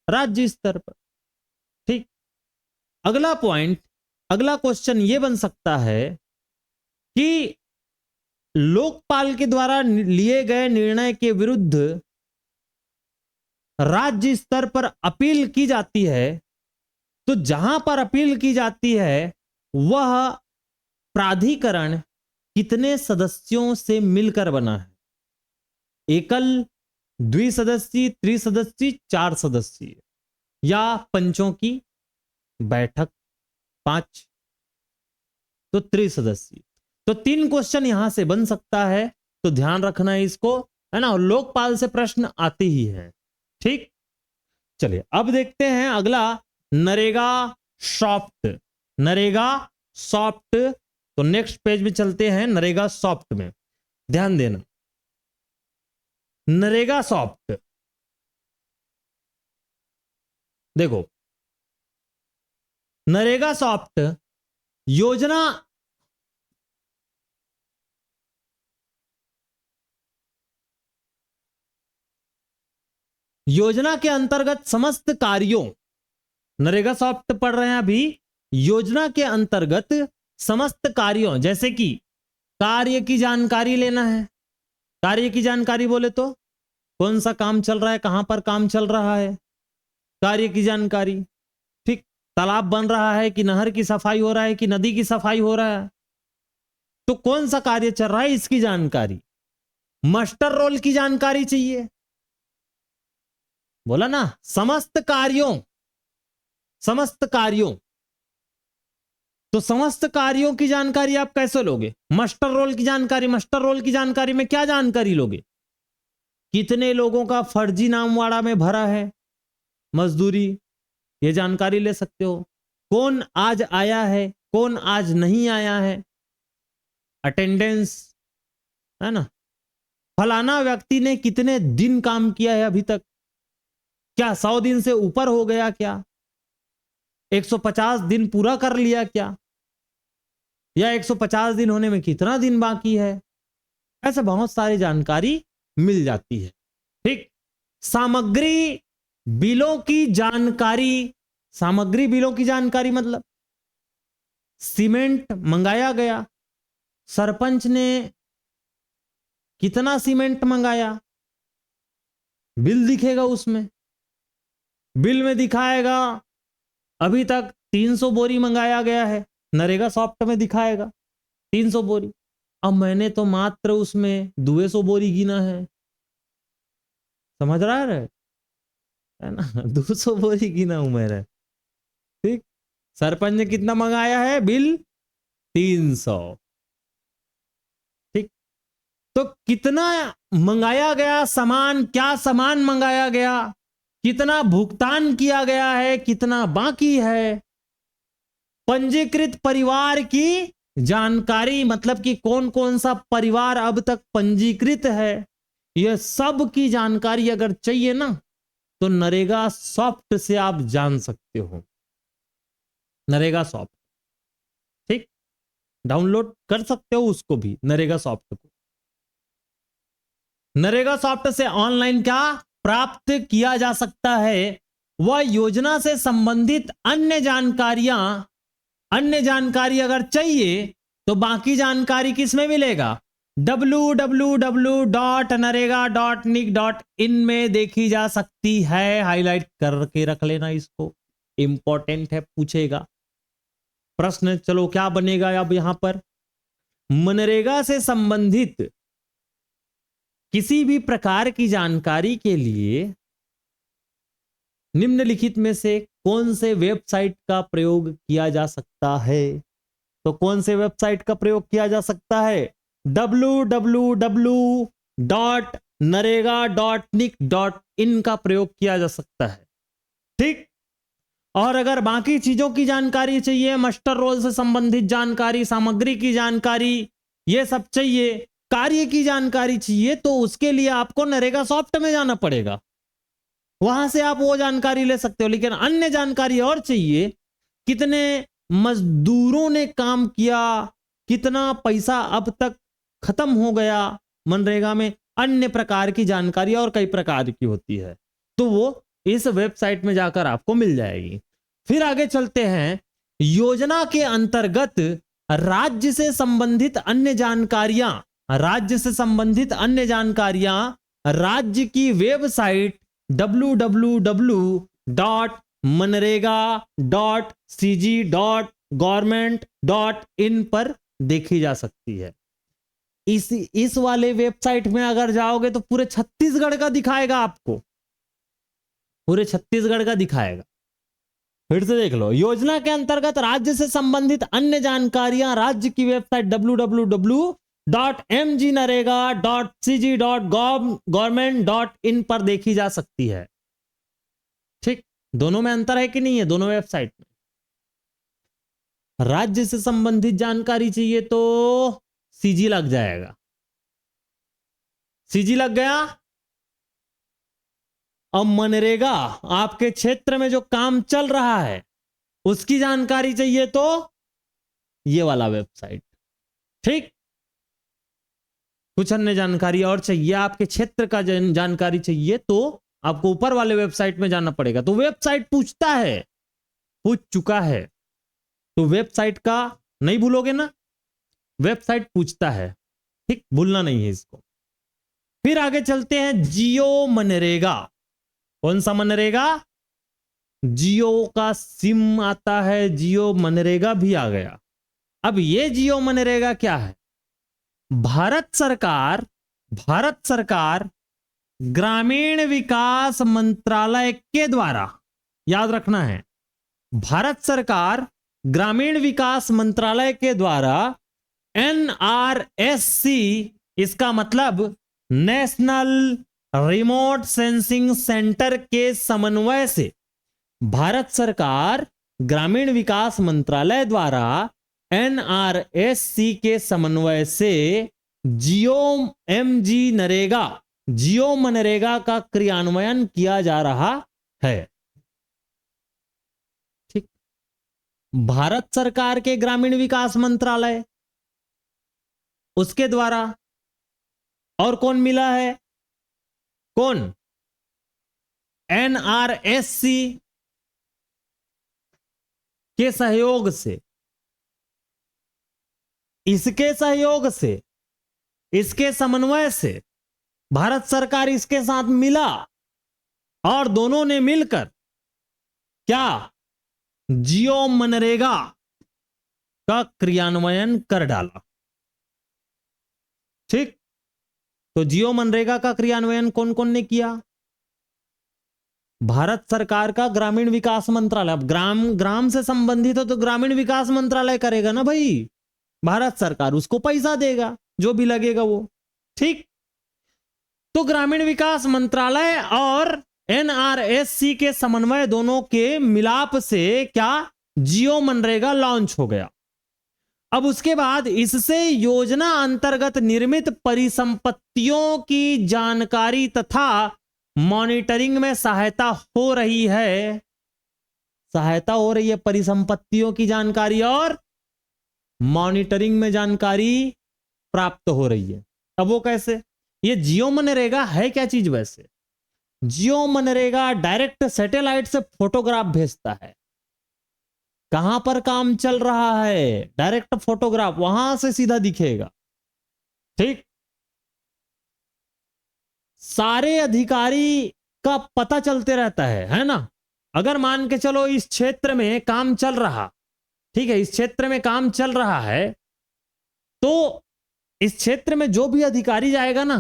राज्य स्तर पर। ठीक, अगला पॉइंट, अगला क्वेश्चन यह बन सकता है कि लोकपाल के द्वारा लिए गए निर्णय के विरुद्ध राज्य स्तर पर अपील की जाती है, तो जहां पर अपील की जाती है वह प्राधिकरण कितने सदस्यों से मिलकर बना है? एकल, द्विसदस्यीय, त्रिसदस्यीय, 4 सदस्यीय, या पंचों की बैठक 5, तो त्रिसदस्यीय। तो 3 क्वेश्चन यहां से बन सकता है, तो ध्यान रखना है इसको, है ना। और लोकपाल से प्रश्न आते ही हैं। ठीक, चलिए अब देखते हैं अगला, नरेगा सॉफ्ट। नरेगा सॉफ्ट, तो नेक्स्ट पेज में चलते हैं नरेगा सॉफ्ट में। ध्यान देना, नरेगा सॉफ्ट देखो, नरेगा सॉफ्ट योजना के अंतर्गत समस्त कार्यों, नरेगा सॉफ्ट पढ़ रहे हैं अभी, योजना के अंतर्गत समस्त कार्यों, जैसे कि कार्य की जानकारी लेना है। कार्य की जानकारी बोले तो कौन सा काम चल रहा है, कहां पर काम चल रहा है, कार्य की जानकारी। ठीक, तालाब बन रहा है कि नहर की सफाई हो रहा है कि नदी की सफाई हो रहा है, तो कौन सा कार्य चल रहा है इसकी जानकारी। मास्टर रोल की जानकारी चाहिए, बोला ना, समस्त कार्यों, समस्त कार्यों, तो समस्त कार्यों की जानकारी आप कैसे लोगे। मास्टर रोल की जानकारी, मास्टर रोल की जानकारी में क्या जानकारी लोगे, कितने लोगों का फर्जी नामवाड़ा में भरा है मजदूरी, ये जानकारी ले सकते हो। कौन आज आया है, कौन आज नहीं आया है, अटेंडेंस, है ना। फलाना व्यक्ति ने कितने दिन काम किया है अभी तक, क्या 100 दिन से ऊपर हो गया, क्या 150 दिन पूरा कर लिया क्या, या 150 दिन होने में कितना दिन बाकी है, ऐसे बहुत सारी जानकारी मिल जाती है। ठीक, सामग्री बिलों की जानकारी, सामग्री बिलों की जानकारी मतलब सीमेंट मंगाया गया, सरपंच ने कितना सीमेंट मंगाया, बिल दिखेगा उसमें, बिल में दिखाएगा अभी तक 300 बोरी मंगाया गया है, नरेगा सॉफ्ट में दिखाएगा 300 बोरी। अब मैंने तो मात्र उसमें 200 बोरी गिना है, समझ रहा है ना 200 बोरी गिना हूं मैंने। ठीक, सरपंच ने कितना मंगाया है, बिल 300। ठीक, तो कितना मंगाया गया सामान, क्या सामान मंगाया गया, कितना भुगतान किया गया है, कितना बाकी है, पंजीकृत परिवार की जानकारी, मतलब कि कौन कौन सा परिवार अब तक पंजीकृत है, यह सब की जानकारी अगर चाहिए ना, तो नरेगा सॉफ्ट से आप जान सकते हो। नरेगा सॉफ्ट, ठीक, डाउनलोड कर सकते हो उसको भी, नरेगा सॉफ्ट को। नरेगा सॉफ्ट से ऑनलाइन क्या प्राप्त किया जा सकता है, वह योजना से संबंधित अन्य जानकारी अगर चाहिए तो बाकी जानकारी किसमें मिलेगा, www.narega.nic.in में देखी जा सकती है। हाईलाइट करके रख लेना इसको, इंपॉर्टेंट है, पूछेगा प्रश्न। चलो क्या बनेगा अब यहां पर, मनरेगा से संबंधित किसी भी प्रकार की जानकारी के लिए निम्नलिखित में से कौन से वेबसाइट का प्रयोग किया जा सकता है, तो कौन से वेबसाइट का प्रयोग किया जा सकता है, www.narega.nic.in का प्रयोग किया जा सकता है। ठीक, और अगर बाकी चीजों की जानकारी चाहिए, मास्टर रोल से संबंधित जानकारी, सामग्री की जानकारी, ये सब चाहिए, कार्य की जानकारी चाहिए, तो उसके लिए आपको नरेगा सॉफ्ट में जाना पड़ेगा, वहां से आप वो जानकारी ले सकते हो। लेकिन अन्य जानकारी और चाहिए, कितने मजदूरों ने काम किया, कितना पैसा अब तक खत्म हो गया मनरेगा में, अन्य प्रकार की जानकारी और कई प्रकार की होती है, तो वो इस वेबसाइट में जाकर आपको मिल जाएगी। फिर आगे चलते हैं, योजना के अंतर्गत राज्य से संबंधित अन्य जानकारियां, राज्य से संबंधित अन्य जानकारियां राज्य की वेबसाइट www.manrega.cg.government.in पर देखी जा सकती है। इस वाले वेबसाइट में अगर जाओगे तो पूरे छत्तीसगढ़ का दिखाएगा आपको, पूरे छत्तीसगढ़ का दिखाएगा। फिर से देख लो, योजना के अंतर्गत राज्य से संबंधित अन्य जानकारियां राज्य की वेबसाइट www.mgnarega.cg.gov.government.in पर देखी जा सकती है। ठीक, दोनों में अंतर है कि नहीं है? दोनों वेबसाइट में राज्य से संबंधित जानकारी चाहिए तो सीजी लग जाएगा, सीजी लग गया। अब मनरेगा, आपके क्षेत्र में जो काम चल रहा है उसकी जानकारी चाहिए तो ये वाला वेबसाइट। ठीक, कुछ अन्य जानकारी और चाहिए, आपके क्षेत्र का जानकारी चाहिए तो आपको ऊपर वाले वेबसाइट में जाना पड़ेगा। तो वेबसाइट पूछता है, पूछ चुका है, तो वेबसाइट का नहीं भूलोगे ना, वेबसाइट पूछता है। ठीक, भूलना नहीं है इसको। फिर आगे चलते हैं, जियो मनरेगा। कौन सा मनरेगा? जियो का सिम आता है, जियो मनरेगा भी आ गया। अब ये जियो मनरेगा क्या है? भारत सरकार ग्रामीण विकास मंत्रालय के द्वारा, याद रखना है, भारत सरकार ग्रामीण विकास मंत्रालय के द्वारा NRSC, इसका मतलब नेशनल रिमोट सेंसिंग सेंटर के समन्वय से, भारत सरकार ग्रामीण विकास मंत्रालय द्वारा NRSC के समन्वय से जियो मनरेगा का क्रियान्वयन किया जा रहा है। ठीक, भारत सरकार के ग्रामीण विकास मंत्रालय, उसके द्वारा, और कौन मिला है? कौन? NRSC के सहयोग से, इसके सहयोग से, इसके समन्वय से भारत सरकार इसके साथ मिला और दोनों ने मिलकर क्या? जियो मनरेगा का क्रियान्वयन कर डाला। ठीक, तो जियो मनरेगा का क्रियान्वयन कौन कौन ने किया? भारत सरकार का ग्रामीण विकास मंत्रालय। अब ग्राम से संबंधित हो तो ग्रामीण विकास मंत्रालय करेगा ना भाई, भारत सरकार उसको पैसा देगा जो भी लगेगा वो। ठीक, तो ग्रामीण विकास मंत्रालय और NRSC के समन्वय, दोनों के मिलाप से क्या? जियो मनरेगा लॉन्च हो गया। अब उसके बाद इससे योजना अंतर्गत निर्मित परिसंपत्तियों की जानकारी तथा मॉनिटरिंग में सहायता हो रही है, परिसंपत्तियों की जानकारी और मॉनिटरिंग में जानकारी प्राप्त हो रही है। अब वो कैसे? ये जियो मनरेगा है क्या चीज? वैसे जियो मनरेगा डायरेक्ट सैटेलाइट से फोटोग्राफ भेजता है, कहां पर काम चल रहा है, डायरेक्ट फोटोग्राफ वहां से सीधा दिखेगा। ठीक, सारे अधिकारी का पता चलते रहता है ना। अगर मान के चलो इस क्षेत्र में काम चल रहा, ठीक है, इस क्षेत्र में काम चल रहा है, तो इस क्षेत्र में जो भी अधिकारी जाएगा ना,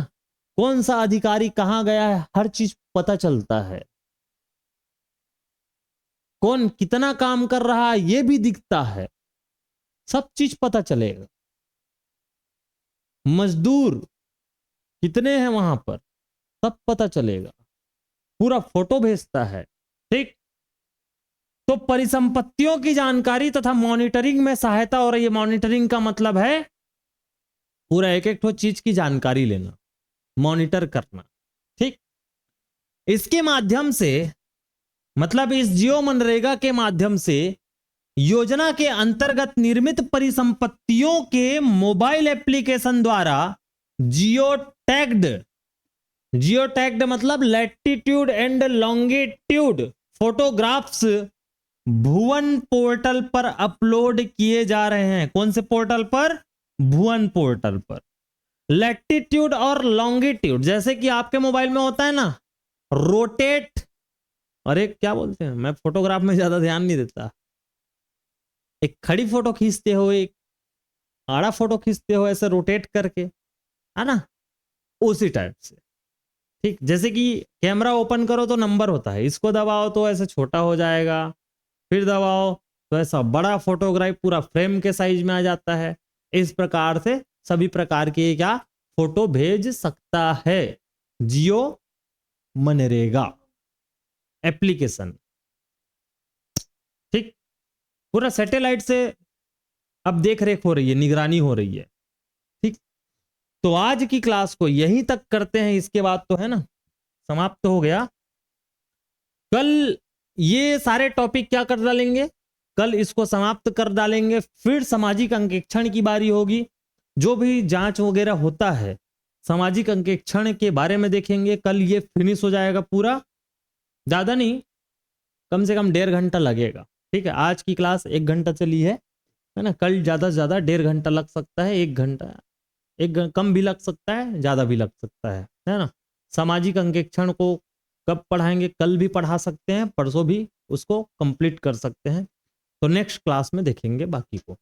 कौन सा अधिकारी कहां गया है, हर चीज पता चलता है। कौन कितना काम कर रहा है ये भी दिखता है, सब चीज पता चलेगा। मजदूर कितने हैं वहां पर, सब पता चलेगा, पूरा फोटो भेजता है। ठीक, तो परिसंपत्तियों की जानकारी तथा मॉनिटरिंग में सहायता हो रही है। मॉनिटरिंग का मतलब है पूरा एक एक चीज की जानकारी लेना, मॉनिटर करना। ठीक, इसके माध्यम से, मतलब इस जियो मनरेगा के माध्यम से योजना के अंतर्गत निर्मित परिसंपत्तियों के मोबाइल एप्लीकेशन द्वारा जियो टैग्ड मतलब latitude and longitude photographs Bhuvan portal पर अपलोड किए जा रहे हैं। कौन से पोर्टल पर? भुवन पोर्टल पर। लैटिट्यूड और लॉन्गिट्यूड, जैसे कि आपके मोबाइल में होता है ना रोटेट, अरे क्या बोलते हैं, मैं फोटोग्राफ में ज्यादा ध्यान नहीं देता, एक खड़ी फोटो खींचते हो, एक आड़ा फोटो खींचते हो, ऐसे रोटेट करके, है ना, उसी टाइप से। ठीक, जैसे कि कैमरा ओपन करो तो नंबर होता है, इसको दबाओ तो ऐसे छोटा हो जाएगा, फिर दबाओ तो ऐसा बड़ा फोटोग्राफ पूरा फ्रेम के साइज में आ जाता है। इस प्रकार से सभी प्रकार के क्या फोटो भेज सकता है जियो मनरेगा एप्लीकेशन। ठीक, पूरा सैटेलाइट से अब देख रेख हो रही है, निगरानी हो रही है। ठीक, तो आज की क्लास को यहीं तक करते हैं, इसके बाद तो है ना समाप्त हो गया। कल ये सारे टॉपिक क्या कर डालेंगे, कल इसको समाप्त कर डालेंगे, फिर सामाजिक अंकेक्षण की बारी होगी। जो भी जांच वगैरह होता है सामाजिक अंकेक्षण के बारे में देखेंगे, कल ये फिनिश हो जाएगा पूरा, ज्यादा नहीं, कम से कम 1.5 घंटा लगेगा। ठीक है, आज की क्लास 1 घंटा चली है ना, कल ज्यादा से ज्यादा 1.5 घंटा लग सकता है, 1 घंटा, कम भी लग सकता है, ज्यादा भी लग सकता है ना। सामाजिक अंकेक्षण को कब पढ़ाएंगे, कल भी पढ़ा सकते हैं, परसों भी उसको कंप्लीट कर सकते हैं। तो नेक्स्ट क्लास में देखेंगे बाकी को।